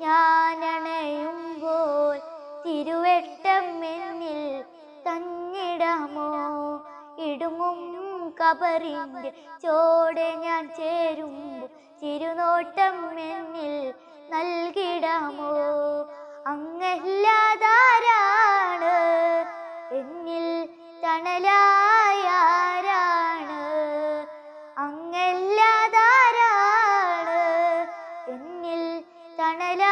ഞാനണയുമ്പോൾ തിരുവെട്ടം എന്നിൽ തന്നിടാമോ. ഇടുങ്ങും കബറിൻ്റെ ചോടെ ഞാൻ ചേരുമ്പോൾ തിരുനോട്ടം എന്നിൽ നൽകിടാമോ. അങ്ങല്ലാതാരാണ് എന്നിൽ തണലായാരാണ്, അങ്ങല്ലാതാരാണ് എന്നിൽ തണലായാരാണ്.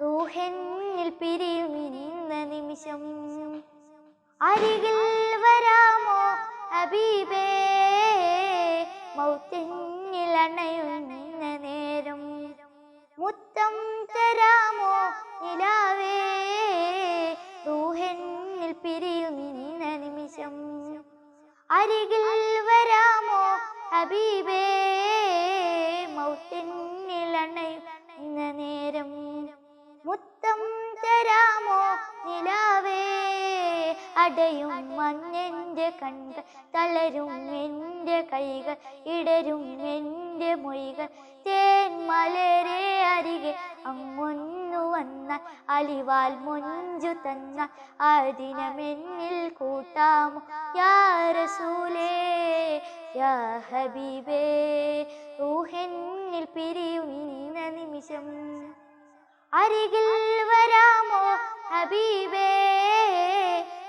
റൂഹിന്നിൽ പിരിയുന്ന നിമിഷം അരികിൽ വരാമോ ഹബീബേ, മൗത്തിന്നിൽ അണയുന്ന മുത്തം തരാമോ നിലാവേ റൂഹെന്നിൽ പിരിയുന്ന നിമിഷം അരികിൽ വരാമോ ഹബീബേ മൗത്തെന്നിൽ അണയുന്ന നേരം മുത്തം തരാമോ നിലാവേ അടയും മഞ്ഞെൻ്റെ കൺകൾ തളരും എൻ്റെ കൈകൾ ഇടരും എൻ്റെ മൊഴികൾ തേൻ മലരെ അരികെ അങ്ങൊന്നു വന്നാൽ അലിവാൽ മൊഞ്ചു തന്നാൽ ആ ദിനമെന്നിൽ കൂട്ടാമോ യാ റസൂലേ യാ ഹബീബേ റൂഹെന്നിൽ പിരിയുന്ന നിമിഷം അരികിൽ വരാമോ ഹബീബേ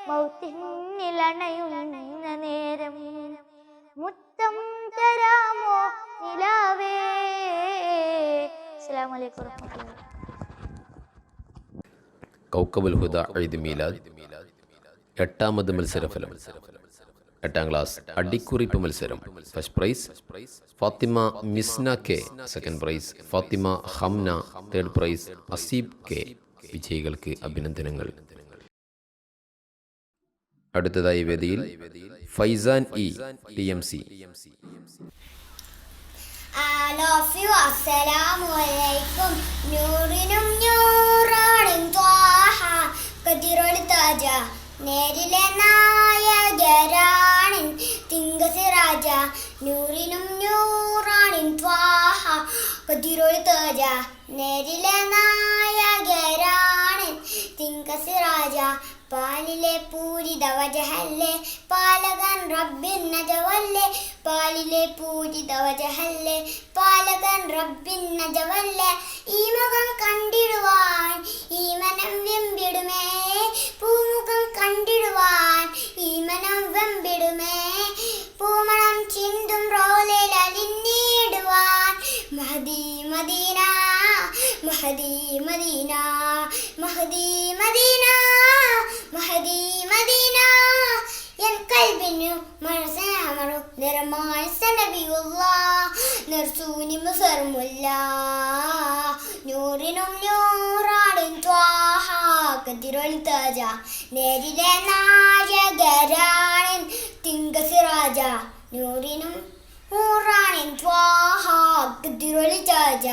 മൗത്തിന്നിൽ അണയുന്ന നേരം മുത്തം തരാമോ നിലാവേ. അസ്സലാമു അലൈക്കും വറഹ്മത്തുള്ളാഹി. കൗക്കബുൽ ഹുദ ഈദ് മീലാദ് 8ാമത് മത്സരഫലം. 8ാം ക്ലാസ് അടിക്കുറിപ്പ് മത്സരം. First prize Fathima Misna K, second prize Fathima Hamna, third prize Aseeb K. വിജയികൾക്ക് അഭിനന്ദനങ്ങൾ. അടുത്തതായി വേദിയിൽ ഫൈസാൻ ഇ, TMC. അസ്സലാമലൈക്കും. നൂറിനും നൂറാണും ത്വാഹ കതിരൊളി താജ നേരിലെ നായകരാണ് തിങ്കസിറാജ. നൂറിനും നൂറാണിൻ ത്വാഹ കതിരൊളി താജ നേരിലെ നായകരാണ് തിങ്കസിറാജ. പാലിലെ പൂരിത വജഹല്ലേ പാലകൻ റബ്ബിൻ നജവല്ലേ. പാലിലെ പൂരിത വജഹല്ലേ പാലകൻ റബ്ബിൻ നജവല്ലേ. ഈ മുഖം കണ്ടിടുവാൻ ഈ മനം വെമ്പിടുമേ. പൂമുഖം കണ്ടിടുവാൻ ഈ മനം വെമ്പിടുമേ. പൂമണം ചിന്തും റോലയിൽ അലിഞ്ഞിടുവാൻ മഹദി മദീന മഹദി മദീന മഹദി മദീന മഹദി മദീന. എൻ കൽബിനു മനസ്സനമറു നിറമായ നബിയുള്ളാഹ് നിർസൂനി മുസർമുല്ല. നൂറിനും നൂറാടും ത്വാഹ കതിരൊളി താജ നേരിലെ നായകരാണ് തിങ്കസിറാജ. നൂറിനും നൂറാണിൻ ത്വാഹ കതിരൊളി താജ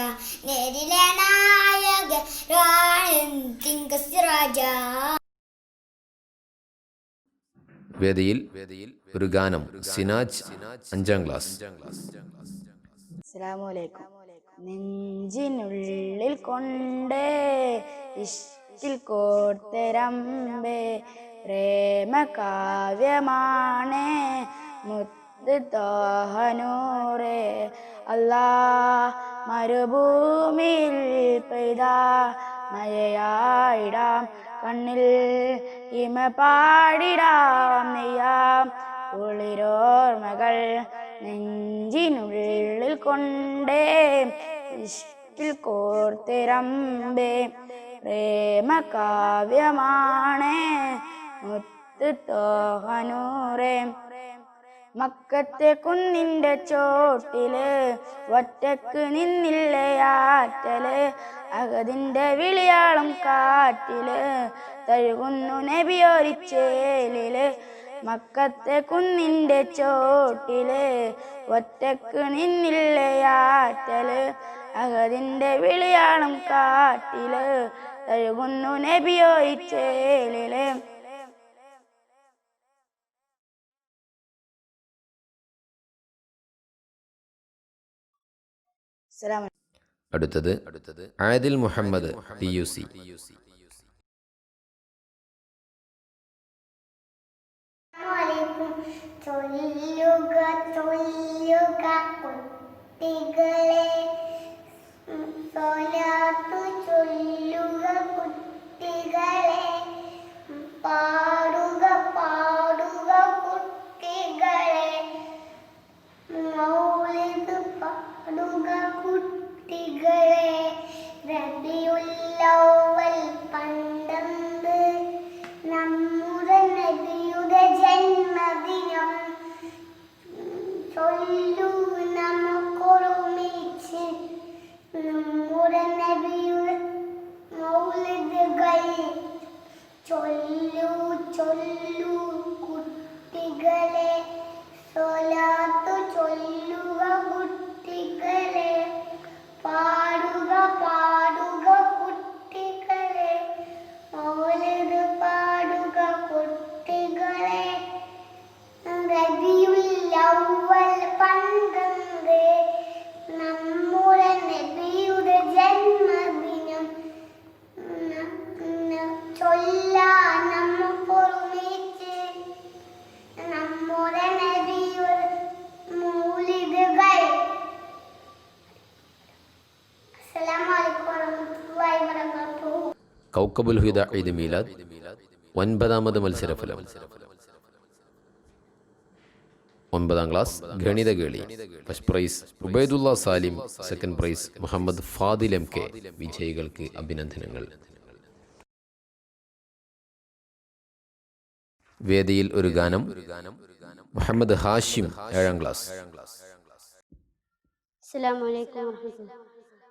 നേരിലെ നായകരാണ് തിങ്കസിറാജ. വേദിയിൽ ഒരു ഗാനം. സിനാജ്, 5ാം ക്ലാസ്. അസ്സലാമലൈക്കും. നെഞ്ചിനുള്ളിൽ കൊണ്ടേ ഇഷ്കിൽ കോർത്തരമ്പേ പ്രേമ കാവ്യമാണേ മുത്ത് തോഹനൂറേ. അല്ലാ മരുഭൂമിയിൽ പെയ്താ മഴയായിടാം കണ്ണിൽ ഇമ പാടിടാം നെയ്യാം കുളിരോർമകൾ നെഞ്ചിനുള്ളിൽ കൊണ്ടേ ഇഷ്കിൽ കോർത്തിരമ്പേ പ്രേമ കാവ്യമാണേ മുത്ത് തോഹനൂറേ. മക്കത്തെ കുന്നിൻ്റെ ചോട്ടില് ഒറ്റക്ക് നിന്നില്ലയാറ്റല് അകതിൻ്റെ വിളിയാളം കാറ്റില് തഴുകുന്നു നബിയോരിച്ചേലില്. മക്കത്തെ കുന്നിൻ്റെ ചോട്ടില് ഒറ്റക്ക് നിന്നില്ലയാറ്റല് അകതിൻ്റെ വിളിയാളം കാറ്റില് തഴുകുന്നു നബിയോരിച്ചേലില്. അടുത്തത് ആദിൽ മുഹമ്മദ്, TUC. ചൊല്ലുക ചൊല്ലുക കുട്ടികളെ സ്വലാത്തു ചൊല്ലുക കുട്ടികളെ. പാടുക പാടുക കുട്ടികളെ. മൗലിദ് പാടുക കുട്ടികളെ. റബിയുൽ അവ്വൽ പണ്ടെന്ത് നമ്മുടെ നബിയുടെ ജന്മദിനം. ചൊല്ലൂ നമുക്കൊരുമിച്ച് നമ്മുടെ നബിയുടെ ചൊല്ലൂ ചൊല്ലൂ കുട്ടികളെ, സ്വലാത്തു ചൊല്ലുക കുട്ടികളെ, പാടുക പാടുക കുട്ടികളെ, മൗലിദ് പാടുക കുട്ടികളെ. റബീഉൽ അവ്വൽ 12 നമ്മുടെ നബിയുടെ ജന്മദിനം ചൊല്ലാൻ നമുക്കൊരുമിച്ച് നമ്മുടെ നബിയുടെ മൗലിദുകൾ. അസ്സലാമു അലൈക്കും വറഹ്മത്തുള്ളാഹി വബറകാതുഹു. കൗക്കബുൽ ഹുദ ഈദ് മീലാദ് 9ാമത് മത്സരഫലം. 9ാം ക്ലാസ് ഗണിത കേളി. First prize Ubaidulla Salim, second prize Muhammad Fadil MK. വിജയികൾക്ക് അഭിനന്ദനങ്ങൾ. വേദിയിൽ ഒരു ഗാനം. മുഹമ്മദ് ഹാഷിം, 7ാം ക്ലാസ്. അസ്സലാമു അലൈക്കും വറഹ്മത്തുള്ളാഹി.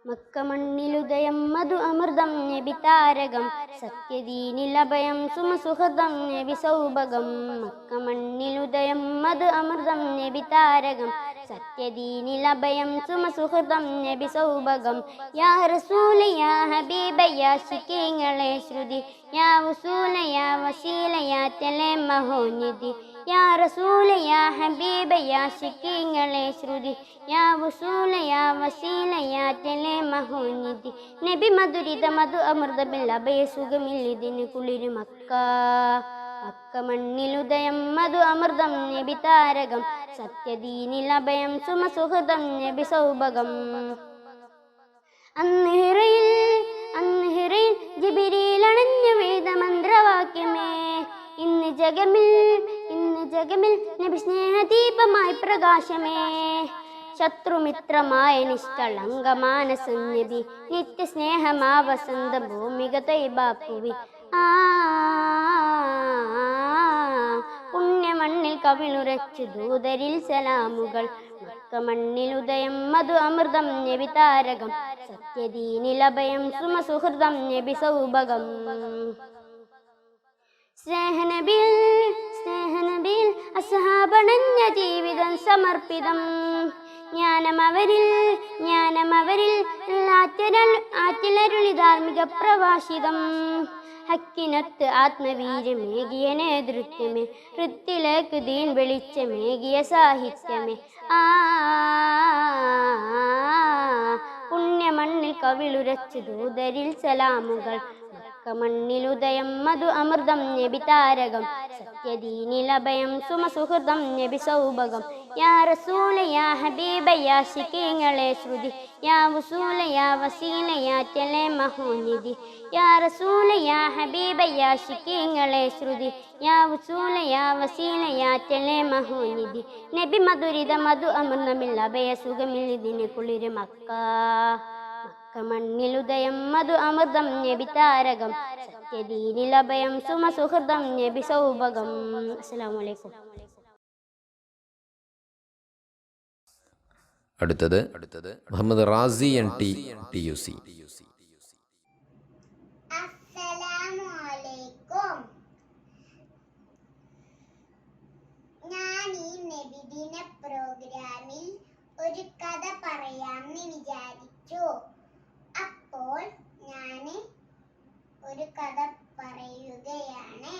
മക്ക മണ്ണിലുദയം മധു അമൃതം നബി താരകം, സത്യദീനിൽ അഭയം സുമസുഹൃതം നബി സൗഭകം. മക്ക മണ്ണിലുദയം മധു അമൃതം നബി താരകം, സത്യദീനിൽ അഭയം സുമസുഹൃതം നബി സൗഭകം. യാ റസൂല യാ ഹബീബ യാ ശിക്കീങ്ങളെ ശ്രുതി, യാ വസൂല യാ വസീല യാ തലെ മഹോനിധി. യാ റസൂല യാ ഹബീബ യാ ശിക്കീങ്ങളെ ശ്രുതി, യാ വസൂല യാ വസീല യാ തലെ മഹോനിധി. നബി മധുരിത മധു അമൃതമില്ല അഭയസുഖമില്ലിതിന് കുളിര് മക്ക. മക്ക മണ്ണിലുദയം മധു അമൃതം നബി താരകം, സത്യദീനിൽ അഭയം സുമസുഹൃതം നബി സൗഭകം. അന്ന് ഹിറയിൽ ജിബ്രീൽ അണഞ്ഞ വേദമന്ത്രവാക്യമേ, ഇന്ന് ജഗമിൽ നബി സ്നേഹദീപമായി പ്രകാശമേ. ശത്രുമിത്രമായ നിഷ്കളങ്ക മാനസന്യതി, നിത്യസ്നേഹമാ വസന്ത ഭൂമിക തൈബാപ്പുവി. പുണ്യമണ്ണിൽ കവിളുറച്ചു ദൂതരിൽ സലാമുകൾ. മക്ക മണ്ണിൽ ഉദയം മധു അമൃതം നബി താരകം, സത്യദീനിൽ അഭയം സുമസുഹൃതം നബി സൗഭകം. സ്നേഹനബിയിൽ അസ്ഹാബണഞ്ഞ ജീവിതം സമർപ്പിതം. ജ്ഞാനമവരിൽ ആറ്റിലരുളി ധാർമ്മിക പ്രവാസിതം. ഹക്കിനൊത്ത് ആത്മവീര്യമേകിയ നേതൃത്വമേ, ഹൃത്തിലേക്ക് ദീൻ വെളിച്ചമേകിയ സാഹിത്യമേ. പുണ്യമണ്ണിൽ കവിളുരച്ചു ദൂതരിൽ സലാമുകൾ. മണ്ണിലുദയം മധു അമൃതം നബി താരകം, സത്യദീനിൽ അഭയം സുമസുഹൃതം നബി സൗഭകം. യാ റസൂല യാ ഹബീബ യാ ശിക്കീങ്ങളെ ശ്രുതി, യാ വസൂല യാ വസീല യാ തലെ മഹോനിധി. യാ റസൂല യാ ഹബീബ യാ ശിക്കീങ്ങളെ ശ്രുതി, യാ വസൂല യാ വസീല യാ തലെ മഹോനിധി. നബി മധുരിത മധു അമൃതമില്ല അഭയസുഖമില്ലിതിന് കുളിര് മക്ക. മണ്ണിലുദയം മധു അമൃതം നബി താരകം, സത്യദീനിൽ അഭയം സുമസുഹൃതം നബി സൗഭകം. അസ്സലാമു അലൈക്കും. അടുത്തത് മുഹമ്മദ് റാസി NT TUC. അസ്സലാമു അലൈക്കും. ഞാൻ ഈ നബിദിന പ്രോഗ്രാമിൽ ഒരു കഥ പറയാമെന്ന് വിചാരിച്ചു. അപ്പോൾ ഞാൻ ഒരു കഥ പറയുകയാണ്.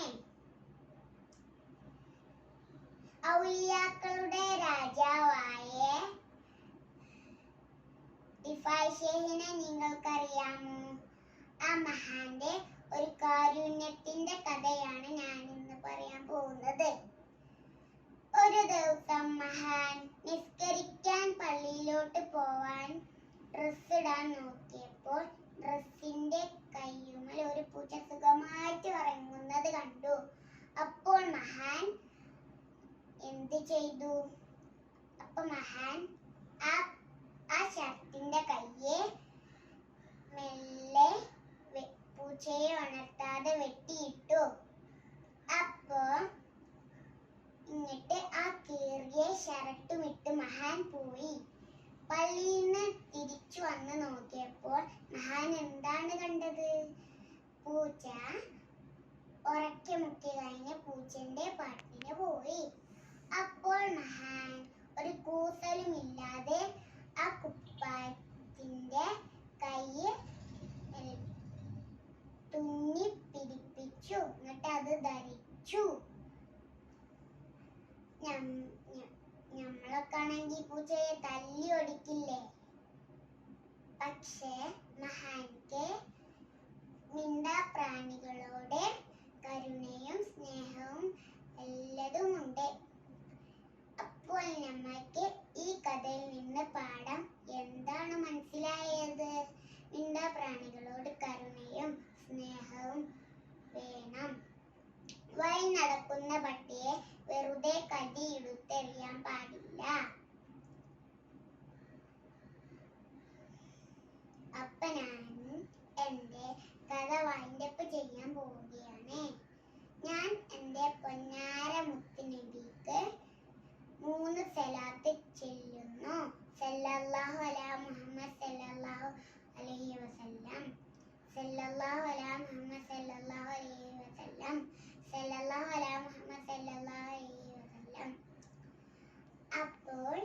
ഔലിയാക്കളുടെ രാജാവായ ഡിഫായിഷേഹിനെ നിങ്ങൾക്കറിയാമോ? ആ മഹാന്റെ ഒരു കാരുണ്യത്തിന്റെ കഥയാണ് ഞാൻ ഇന്ന് പറയാൻ പോകുന്നത്. ഒരു ദിവസം മഹാൻ നിസ്കരിക്കാൻ പള്ളിയിലോട്ട് പോവാൻ ഡ്രസ് ഇടാൻ നോക്കിയപ്പോൾ ഡ്രസ്സിന്റെ കയ്യുമൽ ഒരു പൂച്ച സുഖമായിട്ട് ഉറങ്ങുന്നത് കണ്ടു. അപ്പോൾ മഹാൻ എന്ത് ചെയ്തു? മഹാൻ ആ ഷർട്ടിന്റെ കയ്യെ മെല്ലെ പൂച്ചയെ ഉണർത്താതെ വെട്ടിയിട്ടു. അപ്പോ എന്നിട്ട് ആ കീറിയ ഷർട്ടും ഇട്ട് മഹാൻ പോയി. പള്ളിയിൽ നിന്ന് തിരിച്ചു വന്ന് നോക്കിയപ്പോൾ മഹാൻ എന്താണ് കണ്ടത്? പൂച്ച മുക്കി കഴിഞ്ഞ് പൂച്ചന്റെ പാട്ടിന് പോയി. അപ്പോൾ മഹാൻ ഒരു കൂസലുമില്ലാതെ ആ കുപ്പായത്തിന്റെ കൈ തുന്നി പിടിപ്പിച്ചു. എന്നിട്ട് അത് ധരിച്ചു. നമ്മളൊക്കെ ആണെങ്കിൽ പൂച്ചയെ തല്ലി ഒടിക്കില്ലേ? പക്ഷേ മഹാൻക്ക് മിണ്ടാപ്രാണികളോട് കരുണയും സ്നേഹവും എല്ലതുമുണ്ട്. അപ്പോൾ നമ്മൾക്ക് ഈ കഥയിൽ നിന്ന് പാഠം എന്താണ് മനസ്സിലായത്? മിണ്ടാപ്രാണികളോട് കരുണയും സ്നേഹവും വേണം. വഴി നടക്കുന്ന പട്ടിയെ വെറുതെ കടിയെടുത്തെറിയാൻ പാടില്ല. അപ്പൊ ഞാൻ എന്റെ കഥ വൈൻഡപ്പ് ചെയ്യാൻ പോവുകയാണ്. ഞാൻ എന്റെ പൊന്നാര മുത്തുനബിക്ക് 3 സലാത്ത് ചൊല്ലുന്നു. സല്ലല്ലാഹു അലാ മുഹമ്മദ് സല്ലല്ലാഹു അലൈഹി വസല്ലം, സല്ലല്ലാഹു അലാ മുഹമ്മദ് സല്ലല്ലാഹു അലൈഹി വസല്ലം, സല്ലല്ലാഹു അലാ മുഹമ്മദ് സല്ലല്ലാഹു അലൈഹി വസല്ലം. അപ്പോൾ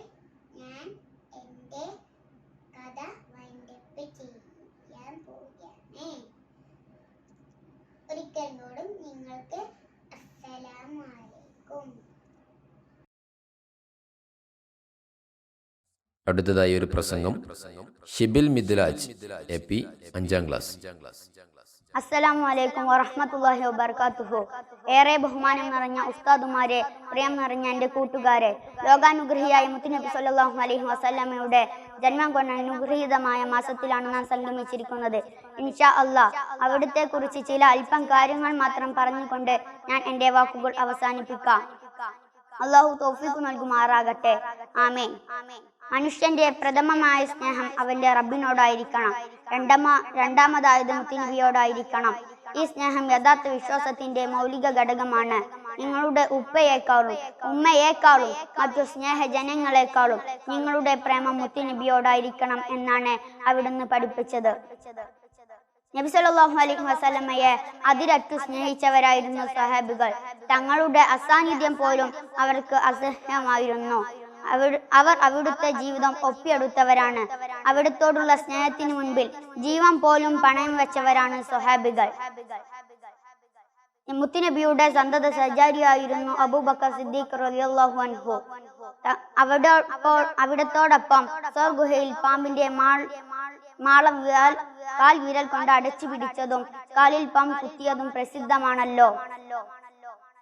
ഞാൻ എൻ്റെ കഥ വൈൻഡപ്പ് ചെയ്യാൻ പോവുകയാണ്. ഒരിക്കൽ കൂടി നിങ്ങൾക്ക് അസ്സലാമു അലൈക്കും. അടുത്തതായി ഒരു പ്രസംഗം ഷിബിൽ മിദ്ലാജ് AP 5ാം ക്ലാസ്. അസ്സലാമു അലൈക്കും വറഹ്മത്തുള്ളാഹി വബറകാതുഹു. ഏറെ ബഹുമാനം നിറഞ്ഞ ഉസ്താദുമാരെ, പ്രിയം നിറഞ്ഞ എൻ്റെ കൂട്ടുകാരെ, ലോകാനുഗ്രഹിയായ മുത്തുനബി സല്ലല്ലാഹു അലൈഹി വസല്ലമയുടെ ജന്മം കൊണ്ട് അനുഗ്രഹീതമായ മാസത്തിലാണ് നാം സംഗമിച്ചിരിക്കുന്നത്. ഇൻഷാ അല്ലാഹ് അവിടുത്തെ കുറിച്ച് ചില അല്പം കാര്യങ്ങൾ മാത്രം പറഞ്ഞുകൊണ്ട് ഞാൻ എൻ്റെ വാക്കുകൾ അവസാനിപ്പിക്കാം. അള്ളാഹു തൗഫീഖ് നൽകുമാറാകട്ടെ. ആമീൻ. മനുഷ്യന്റെ പ്രഥമമായ സ്നേഹം അവന്റെ റബ്ബിനോടായിരിക്കണം. രണ്ടാമതായത് മുത്തുനബിയോടായിരിക്കണം. ഈ സ്നേഹം യഥാർത്ഥ വിശ്വാസത്തിന്റെ മൗലിക ഘടകമാണ്. നിങ്ങളുടെ ഉപ്പയേക്കാളും ഉമ്മയേക്കാളും മറ്റു സ്നേഹജനങ്ങളെക്കാളും നിങ്ങളുടെ പ്രേമം മുത്തുനബിയോടായിരിക്കണം എന്നാണ് അവിടുന്ന് പഠിപ്പിച്ചത്. നബി സല്ലല്ലാഹു അലൈഹി വസല്ലമയെ അതിരറ്റു സ്നേഹിച്ചവരായിരുന്നു സ്വഹാബികൾ. തങ്ങളുടെ അസാന്നിധ്യം പോലും അവർക്ക് അസഹ്യമായിരുന്നു. അവർ അവിടുത്തെ ജീവിതം ഒപ്പിയെടുത്തവരാണ്. അവിടുത്തോടുള്ള സ്നേഹത്തിന് മുൻപിൽ ജീവൻ പോലും പണയം വെച്ചവരാണ് സ്വഹാബികൾ. മുത്തുനബിയുടെ സന്തത സഹചാരിയായിരുന്നു അബൂബക്കർ സിദ്ദീഖ് റളിയല്ലാഹു അൻഹു. അവിടത്തോടൊപ്പം ഗുഹയിൽ പാമ്പിന്റെ മാളം കാൽ വിരൽ കൊണ്ട് അടച്ചു പിടിച്ചതും കാലിൽ പാമ്പ് കുത്തിയതും പ്രസിദ്ധമാണല്ലോ.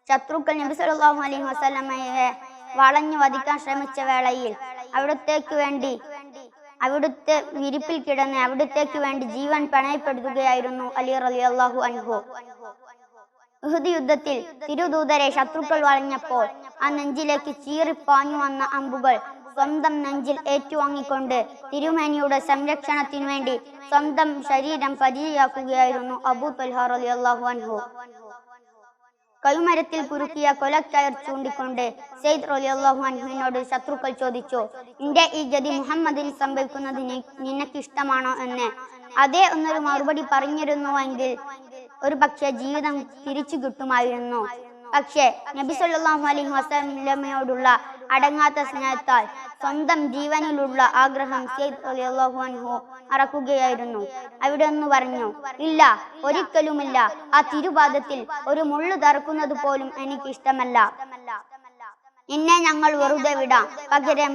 ശത്രുക്കൾ നബി സല്ലല്ലാഹു അലൈഹി വസല്ലമയെ വളഞ്ഞു വധിക്കാൻ ശ്രമിച്ച വേളയിൽ അവിടുത്തെ വിരിപ്പിൽ കിടന്ന് അവിടത്തേക്ക് വേണ്ടി ജീവൻ പണയപ്പെടുത്തുകയായിരുന്നു അലി റളിയല്ലാഹു അൻഹു. ഉഹദ് യുദ്ധത്തിൽ തിരുദൂതരെ ശത്രുക്കൾ വളഞ്ഞപ്പോൾ ആ നെഞ്ചിലേക്ക് ചീറിപ്പാഞ്ഞു വന്ന അമ്പുകൾ സ്വന്തം നെഞ്ചിൽ ഏറ്റുവാങ്ങിക്കൊണ്ട് തിരുമേനിയുടെ സംരക്ഷണത്തിനു വേണ്ടി സ്വന്തം ശരീരം പരിചയാക്കുകയായിരുന്നു അബൂ ത്വൽഹ റളിയല്ലാഹു അൻഹു. കൈമരത്തിൽ കുരുക്കിയ കൊലക്കയർ ചൂണ്ടിക്കൊണ്ട് സെയ്ദ് റളിയല്ലാഹു അൻഹുവിനോട് ശത്രുക്കൾ ചോദിച്ചു, നിന്റെ ഈ ഗതി മുഹമ്മദിന് സംഭവിക്കുന്നതിന് നിനക്കിഷ്ടമാണോ എന്ന്. അതേ എന്നൊരു മറുപടി പറഞ്ഞിരുന്നുവെങ്കിൽ ഒരു പക്ഷേ ജീവിതം തിരിച്ചു കിട്ടുമായിരുന്നു. പക്ഷേ നബി സല്ലല്ലാഹു അലൈഹി വസല്ലമയോടുള്ള അടങ്ങാത്ത സ്നേഹത്താൽ സ്വന്തം ജീവനിലുള്ള ആഗ്രഹം സെയ്ദ് റളിയല്ലാഹു അൻഹു മറക്കുകയായിരുന്നു. അവിടെ ഒന്ന് പറഞ്ഞു, ഇല്ല, ഒരിക്കലുമില്ല. ആ തിരുപാദത്തിൽ ഒരു മുള്ളു തറക്കുന്നത് പോലും എനിക്ക് ഇഷ്ടമല്ല. നിന്നെ ഞങ്ങൾ വെറുതെ വിടാം, പകരം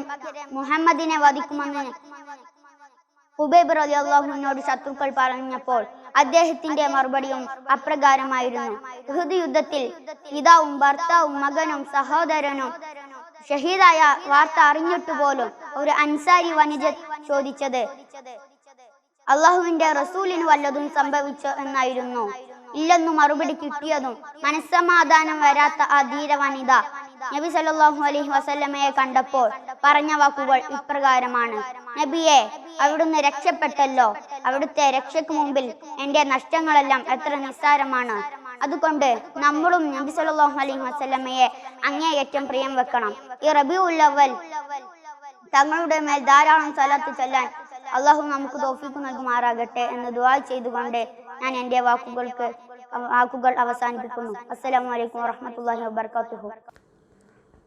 മുഹമ്മദിനെ വധിക്കുമെന്ന് ഹുബൈബ് റളിയല്ലാഹുവിനോട് ശത്രുക്കൾ പറഞ്ഞപ്പോൾ അദ്ദേഹത്തിന്റെ മറുപടിയും അപ്രകാരമായിരുന്നു. ഉഹദ് യുദ്ധത്തിൽ പിതാവും ഭർത്താവും മകനും സഹോദരനും ഷഹീദായ വാർത്ത അറിഞ്ഞിട്ട് പോലും ഒരു അൻസാരി വനിത ചോദിച്ചത് അള്ളാഹുവിന്റെ റസൂലിന് വല്ലതും സംഭവിച്ചോ എന്നായിരുന്നു. ഇല്ലെന്നു മറുപടി കിട്ടിയതും മനസ്സമാധാനം വരാത്ത ആ ധീര വനിത നബി സല്ലല്ലാഹു അലൈഹി വസല്ലമയെ കണ്ടപ്പോൾ പറഞ്ഞ വാക്കുകൾ ഇപ്രകാരമാണ്: നബിയെ, അവിടുന്ന് രക്ഷപ്പെട്ടല്ലോ. അവിടുത്തെ രക്ഷയ്ക്ക് മുമ്പിൽ എന്റെ നഷ്ടങ്ങളെല്ലാം എത്ര നിസ്സാരമാണ്. അതുകൊണ്ട് നമ്മളും നബി സല്ലല്ലാഹു അലൈഹി വസല്ലമയെ അങ്ങേയറ്റം പ്രിയം വെക്കണം. ഈ റബീഉൽ അവ്വൽ തങ്ങളുടെ മേൽ ധാരാളം സ്വലാത്ത് ചൊല്ലാൻ അള്ളാഹു നമുക്ക് തൗഫീഖ് നൽകുമാറാകട്ടെ എന്ന് ദുആ ചെയ്തുകൊണ്ട് ഞാൻ എൻ്റെ വാക്കുകൾക്ക് വാക്കുകൾ അവസാനിപ്പിക്കുന്നു. അസ്സലാമു അലൈക്കും വറഹ്മത്തുള്ളാഹി വബറകാതുഹു.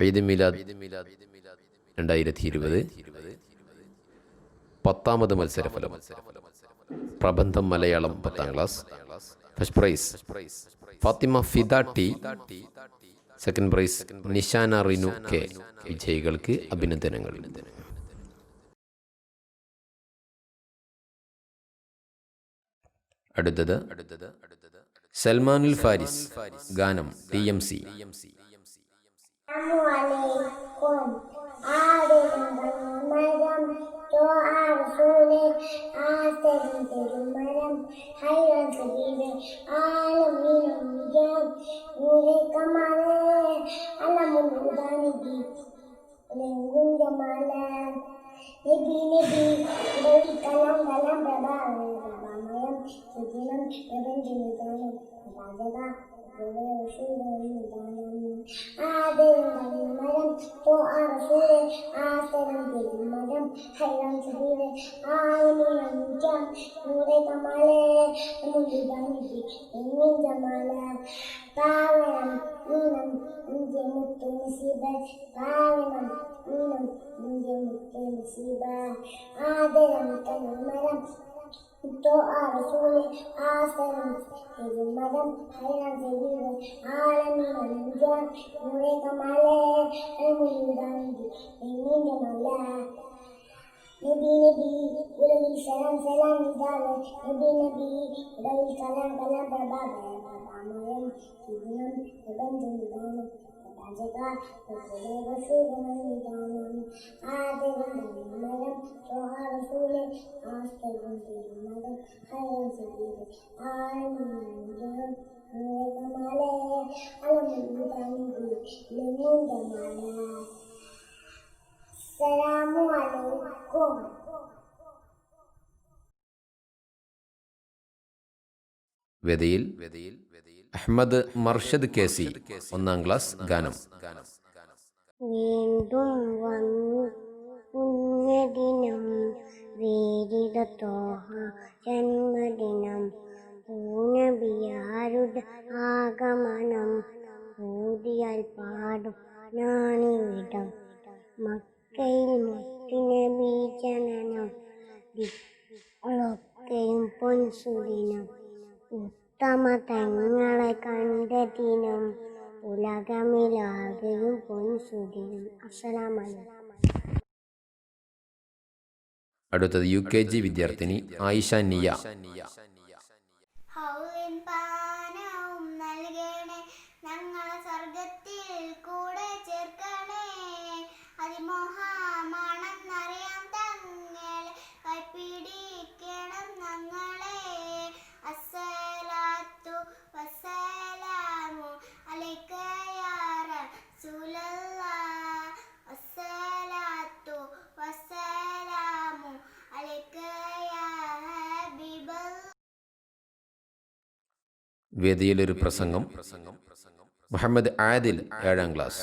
ഈദ് മിലാദ് 2020 10ാമത് മത്സരഫലം. പ്രബന്ധം മലയാളം 10ാം class. First prize Fathima Fida T. Second prize Nishana Rinu K. വിജയികൾക്ക് അഭിനന്ദനങ്ങൾ. അടുത്തത് സൽമാനുൽ ഫാരിസ്. ഗാനം TMC. അസ്സലാമുഅലൈക്കും. ആദിമരം തോആറസൂലേ ആസ്തരിൻ തിരുമരം ഹൈറൻ സബീലെ ആലമീനും വിജയം നൂറെ കമാലേ അലമുദാനിദി ലെങ്കും ജമാല നബി നബി ഉദവി കലം കലം പ്രഭാമയം സുദിനം പ്രപഞ്ച നിദാനം രാജക ആദരം തോആറസൂലേ ആസ്തരിൻ തിരുമരം ഹൈറൻ സബീലെ ആലമീനും വിജയം നൂറെ കമാലേ അലമുദാനിദി ലെങ്കും ജമാല പാവനം നീനം ഇന്ത്യ മുത്തു നസീബ പാവനം നീനം ഇന്ത്യ മുത്തു നസീബ ആദരം കൽമരം തോആറസൂലേ ആസ്തരിൻ തിരുമരം ഹൈറൻ സബീലെ ആലമീനും വിജയം നൂറെ കമാലേ അലമുദാനിദി ലെങ്കും ജമാല നബി നബി ഉലകിൽ സലാം സലാം നിദാനം നബി നബി ഉലകിൽ കലാം കലാം പ്രഭാമയം സുദിനം പ്രപഞ്ച നിദാനം രാജക സുഗമ നിദാനം ആദരം മരം തോആറസൂലേ ആസ്തരിൻ തിരുമരം ഹൈറൻ സബീലെ ആലമീനും നൂറെ കമാലേ അലമുദാനിദി ലെങ്കും ജമാല. അസ്സലാമു അലൈക്കും. വേദിയിൽ അഹ്മദ് മർഷദ് KC. 1ാം ക്ലാസ്. ഗാനം. വീണ്ടും വന്നു പുണ്യദിനം വേദിത തോഹ ജന്മദിനം പൂനബിയാരുടെ ആഗമനം ഊതിയാൽ പാടും നാണിവിടം മക്കയിൽ മുത്തുനബി ജനനം ദിക്കുകളൊക്കെയും പൊൻസുദിനം ഉത്തമ തങ്ങളെ കണ്ട ദിനം ഉലകമിലാകെയും പൊൻസുദിനം. അസ്സലാമു അലൈക്കും. അടുത്തത് UKG വിദ്യാർത്ഥിനി ആയിഷ നിയ. ഹൗലിൻ പാനവും നൽകണേ ഞങ്ങളെ സ്വർഗത്തിൽ കൂടെ ചേർക്കണേ അതിമോഹമാണെന്നറിയാം തങ്ങളെ കൈപ്പിടിക്കണം ഞങ്ങളെ അസ്സലാത്തു വസ്സലാമു അലൈക യാ റസൂലല്ലാഹ് അസ്സലാത്തു വസ്സലാമു അലൈക യാ ഹബീബല്ലാഹ്. വേദിയിലൊരു പ്രസംഗം. മുഹമ്മദ് ആദിൽ 7ാം ക്ലാസ്.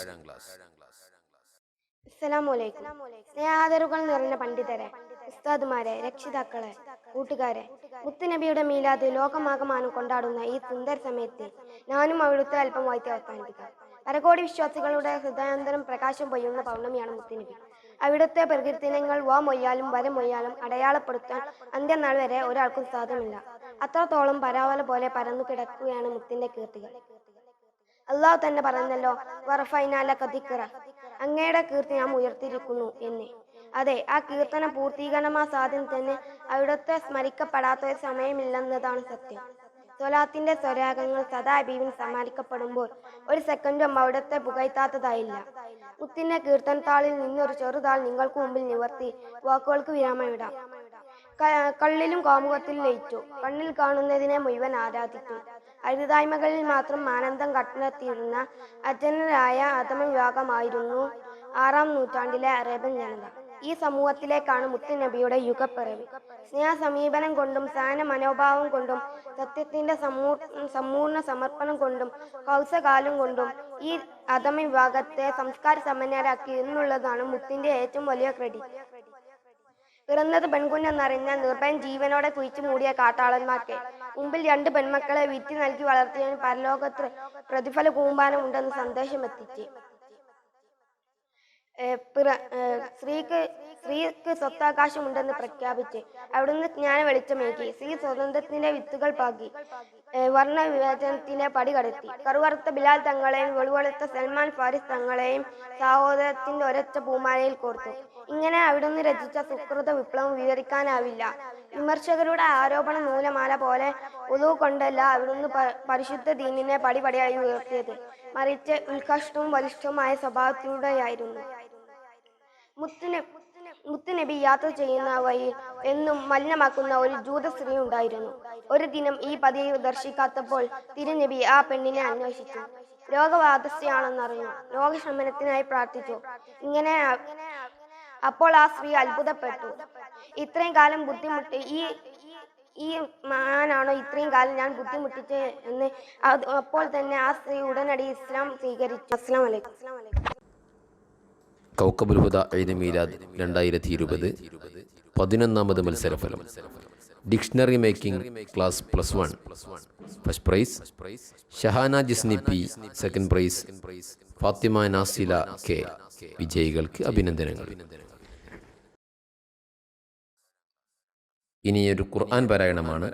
അസ്സലാമലൈക്കും. സ്നേഹാദരുകൾ നിറഞ്ഞ പണ്ഡിതരെ, ഉസ്താദുമാരെ, രക്ഷിതാക്കളെ, കൂട്ടുകാരെ, മുത്തുനബിയുടെ മീലാദ് ലോകമാകമാനം കൊണ്ടാടുന്ന ഈ സുന്ദര സമയത്ത് ഞാനും അവിടുത്തെ അല്പം വായിച്ച് അവസാനിപ്പിക്കാം. പരകോടി വിശ്വാസികളുടെ ഹൃദയാന്തരം പ്രകാശം പൊയ്യുന്ന പൗർണമിയാണ് മുത്തുനബി. അവിടുത്തെ പ്രകീർത്തനങ്ങൾ മൊയ്യാലും വരമൊയ്യാലും അടയാളപ്പെടുത്താൻ അന്ത്യനാൾ വരെ ഒരാൾക്കും സാധ്യമല്ല. അത്രത്തോളം പരാവല പോലെ പരന്നു കിടക്കുകയാണ് മുത്തിന്റെ കീർത്തികൾ. അള്ളാഹു തന്നെ പറഞ്ഞല്ലോ, വറഫൈനാലക ദിക്റ, അങ്ങയുടെ കീർത്തി നാം ഉയർത്തിയിരിക്കുന്നു എന്ന്. അതെ, ആ കീർത്തന പൂർത്തീകരണമാ സാധ്യം തന്നെ അവിടുത്തെ സ്മരിക്കപ്പെടാത്ത ഒരു സമയമില്ലെന്നതാണ് സത്യം. സ്വലാത്തിന്റെ സ്വരാഗങ്ങൾ സദാ ഹബീബിന് സമ്മാനിക്കപ്പെടുമ്പോൾ ഒരു സെക്കൻഡും അവിടുത്തെ പുകഴ്ത്താത്തതായില്ല. മുത്തിന്റെ കീർത്തനത്താളിൽ നിന്നൊരു ചെറുതാൾ നിങ്ങൾക്ക് മുമ്പിൽ നിവർത്തി വാക്കുകൾക്ക് വിരാമമിടാം. കള്ളിലും കാമുകത്തിലും ലയിച്ചു, കണ്ണിൽ കാണുന്നതിനെ മുഴുവൻ ആരാധിച്ചു. അരുതായ്മകളിൽ മാത്രം ആനന്ദം കണ്ടെത്തിയിരുന്ന അജനരായ അധമ വിഭാഗമായിരുന്നു 6ാം നൂറ്റാണ്ടിലെ അറേബ്യൻ ജനത. ഈ സമൂഹത്തിലേക്കാണ് മുത്തുനബിയുടെ യുഗപ്പിറവി. സ്നേഹ സമീപനം കൊണ്ടും സഹന മനോഭാവം കൊണ്ടും സത്യത്തിന്റെ സമ്പൂർണ്ണ സമർപ്പണം കൊണ്ടും കൗസകാലം കൊണ്ടും ഈ അധമ വിഭാഗത്തെ സംസ്കാര സമ്പന്നരാക്കി എന്നുള്ളതാണ് മുത്തിന്റെ ഏറ്റവും വലിയ ക്രെഡിറ്റ്. പിറന്നത് പെൺകുഞ്ഞെന്നറിഞ്ഞ നിർഭയൻ ജീവനോടെ കുഴിച്ചു മൂടിയ കാട്ടാളന്മാർക്ക് മുമ്പിൽ 2 പെൺമക്കളെ വിറ്റ് നൽകി വളർത്തിയവന് പരലോകത്ത് പ്രതിഫല കൂമ്പാരം ഉണ്ടെന്ന് സന്ദേശം എത്തിച്ച് സ്ത്രീക്ക് സ്വത്താവകാശമുണ്ടെന്ന് പ്രഖ്യാപിച്ച് അവിടുന്ന് ജ്ഞാന വെളിച്ചമേകി സ്ത്രീ സ്വതന്ത്രത്തിന്റെ വിത്തുകൾ പാകി വർണ്ണ വിവേചനത്തിന്റെ പടി കടത്തി കറുവറുത്ത ബിലാൽ തങ്ങളെയും വെളുവെളുത്ത സൽമാൻ ഫാരിസ് തങ്ങളെയും സഹോദരത്തിന്റെ ഒരൊറ്റ പൂമാലയിൽ കോർത്തു. ഇങ്ങനെ അവിടുന്ന് രചിച്ച സുകൃത വിപ്ലവം വിവരിക്കാനാവില്ല. വിമർശകരുടെ ആരോപണ നൂലമാല പോലെ ഉളു കൊണ്ടല്ല അവിടുന്ന് പരിശുദ്ധ ദീനിനെ പടിപടിയായി ഉയർത്തിയത്, മറിച്ച് ഉത്കൃഷ്ടവും ബലിഷ്ഠവുമായ സ്വഭാവത്തിലൂടെയായിരുന്നു. മുത്തുനബി യാത്ര ചെയ്യുന്ന വഴി എന്നും മലിനമാക്കുന്ന ഒരു ജൂത സ്ത്രീ ഉണ്ടായിരുന്നു. ഒരു ദിനം ഈ പതിവ് ദർശിക്കാത്തപ്പോൾ തിരുനബി ആ പെണ്ണിനെ അന്വേഷിച്ചു. രോഗബാധിതയാണെന്നറിഞ്ഞു. രോഗശമനത്തിനായി പ്രാർത്ഥിച്ചു. അപ്പോൾ ആ സ്ത്രീ അത്ഭുതപ്പെട്ടു. ഇത്രയും കാലം ബുദ്ധിമുട്ടി ഈ മഹാനാണോ ഇത്രയും കാലം ഞാൻ ബുദ്ധിമുട്ടിച്ച് എന്ന്. അപ്പോൾ തന്നെ ആ സ്ത്രീ ഉടനടി ഇസ്ലാം സ്വീകരിച്ചു. അസ്സലാമു അലൈക്കും. കൗക്കബുൽ ഹുദ ഈദ് മീലാദ് 2020 11ാമത് മത്സരഫലം. Dictionary making class +1. First prize Shahana Jisni P. Second prize Fathima Nasila K. വിജയികൾക്ക് അഭിനന്ദനങ്ങൾ. ഇനിയൊരു ഖുർആൻ പാരായണമാണ്.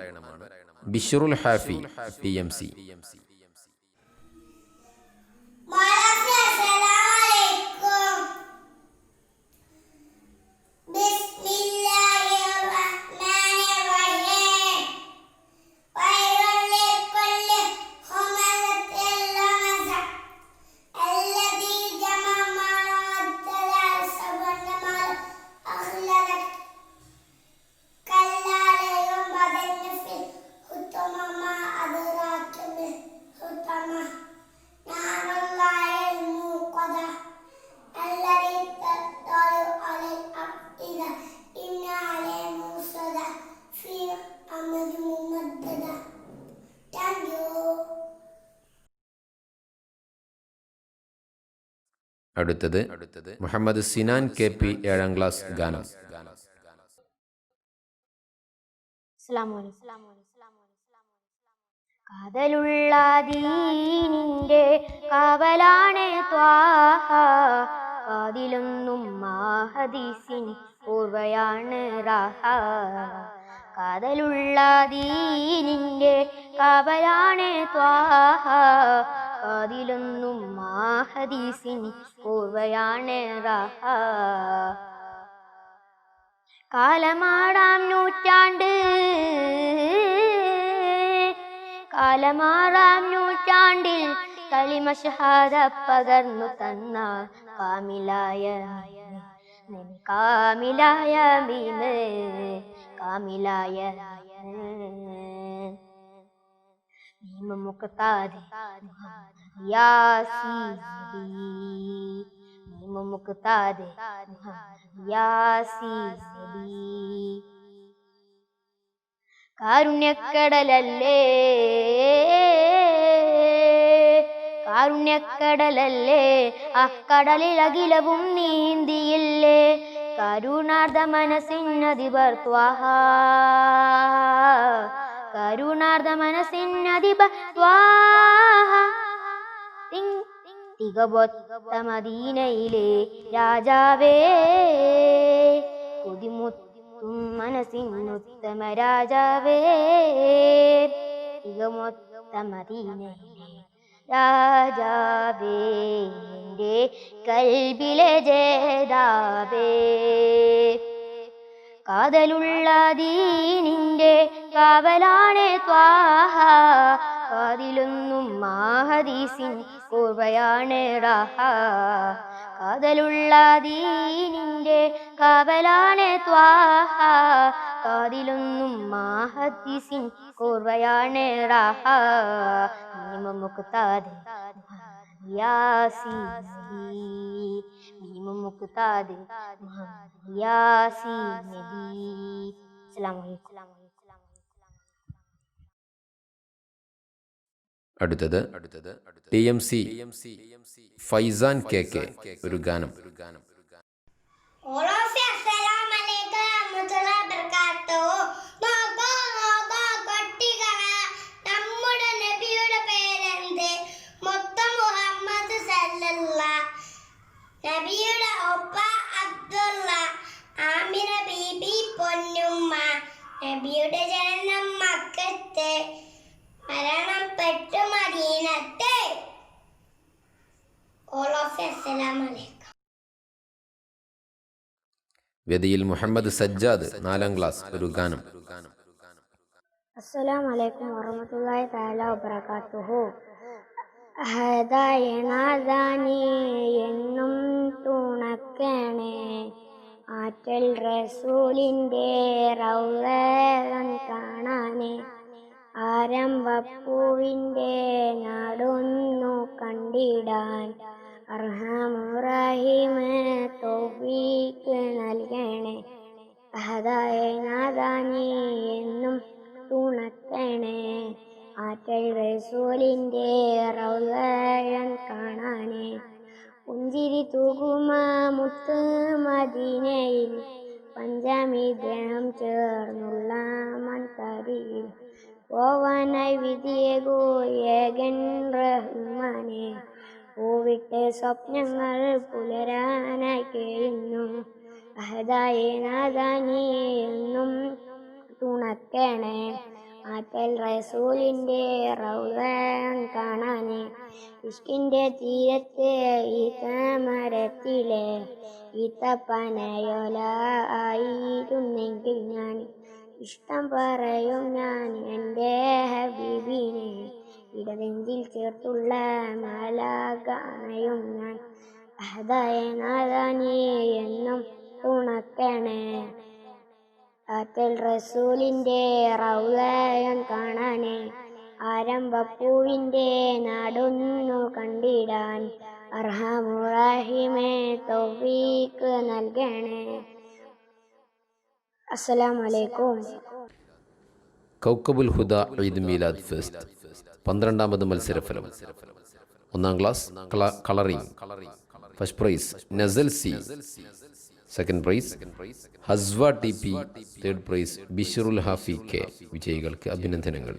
ബിശ്റുൽ ഹാഫി TMC. അടുത്തത് മുഹമ്മദ് സിനാൻ KP 7ാം ക്ലാസ് ഗാനം. കാതലുള്ള ദീനിന്റെ കാവലാണ് ത്വാഹ, കാതിലൊന്നും ഹദീസിന് പൂർവയാണ് റാഹ. കാതലുള്ള ദീനിന്റെ കാവലാണ് ത്വാഹ, കാതിലൊന്നും ഹദീസിന് പൂർവയാണ് റാഹ. കാലമാറാം നൂറ്റാണ്ടിൽ കലിമ ഷഹാദ പകർന്നു തന്ന കാമിലായ മുക്താദ് കാരുണ്യക്കടലല്ലേ അക്കടലിൽ അഖിലവും നീന്തിയില്ലേ. കരുണാർദ്ദ മനസ്സിനധിപർ ത്വാഹ, കരുണാർദ്ദ മനസ്സിനധിപർ ത്വാഹ. തികവൊത്ത മദീനയിലെ രാജാവേ, കൊതിമുത്തും മനസ്സിനുത്തമ രാജാവേ. തികമൊത്ത മദീനയിലെ രാജാവേ, എൻ്റെ കൽബിലെ ജേതാവേ. കാതലുള്ള ദീനിന്റെ കാവലാണ് ത്വാഹ, കാതിലൊന്നും ഹദീസിൻ പൂർവയാണ് റാഹ. കാതലുള്ള ദീനിന്റെ കാവലാണ് ത്വാഹ, കാതിലൊന്നും ഹദീസിൻ പൂർവയാണ് റാഹ. മുക്താദ് മുക്താദ് അടുത്തത് TMC ഫൈസാൻ KK ഒരു ഗാനം. അസ്സലാമു അലൈക്കും വറഹ്മത്തുള്ളാഹി വബറകാതുഹു. നോക്കൂ കുട്ടികളെ, നബിയുടെ ഒപ്പ അബ്ദുള്ള, ആമിന ബീബി പൊന്നുമ്മ. നബിയുടെ ജനനം മക്കത്ത്, മരണപ്പെട്ടു മദീനത്ത്. ഓൾ ഓഫ് അസ്സലാമു അലൈക്കും. വേദിയിൽ മുഹമ്മദ് സജ്ജാദ് 4ാം ക്ലാസ് ഒരു ഗാനം. അസ്സലാമു അലൈക്കും വറഹ്മത്തുള്ളാഹി തആല വബറകാതുഹു. ഹദായ നാദാനി എന്നും തുണക്കണേ, ആറ്റൽ റസൂലിൻ്റെ റൗള കാണാനേ, ആരംഭപ്പൂവിൻ്റെ നാടൊന്നു കണ്ടിടാൻ, അർഹമുറഹിമേ തൗഫീഖ് നൽകണേ. ഹദായ നാദാനി എന്നും തുണക്കണേ, ആറ്റൽ റസൂലിൻ്റെ റൗള കാണാനേ, പുഞ്ചിരി തൂകുമ മുത്ത് മദീനയിൽ, പഞ്ചമി ദേഹം ചേർന്നുള്ള മൻതരിയിൽ, പോവാനായി വിധിയേകൂ ഏകൻ റഹ്മാനെ, പൂവിട്ട് സ്വപ്നങ്ങൾ പുലരാനായി കഴിയുന്നു. അഹദായ നാദാനി എന്നും തുണക്കണേ, ആറ്റൽ റസൂലിൻ്റെ റൗള കാണാനേ, ഇഷ്കിൻ്റെ തീരത്തെ ഈത്തമരത്തിലെ ഈത്തപ്പനയോല ആയിരുന്നെങ്കിൽ ഞാൻ, ഇഷ്ടം പറയും ഞാൻ എൻ്റെ ഹബീബിനെ, ഇടനെഞ്ചിൽ ചേർത്തുള്ള മാലാഖാനയും ഞാൻ. അഹദായ നാദാനി എന്നും തുണക്കണേ, ആറ്റൽ റസൂലിൻ്റെ റൗള കാണാനേ, ആരംഭപ്പൂവിൻ്റെ നാടൊന്നു കണ്ടിടാൻ, അർഹമുറഹിമേ തൗഫീഖ് നൽകണേ. അസ്സലാമു അലൈക്കും. കൗക്കബുൽ ഹുദ ഈദ് മീലാദ് ഫെസ്റ്റ് 12ാമത് മത്സരഫലം. 1ാം class colouring. First prize Nasal C, second prize Haswa T P, third prize Bishrul Hafi K. വിജയികൾക്ക് അഭിനന്ദനങ്ങൾ.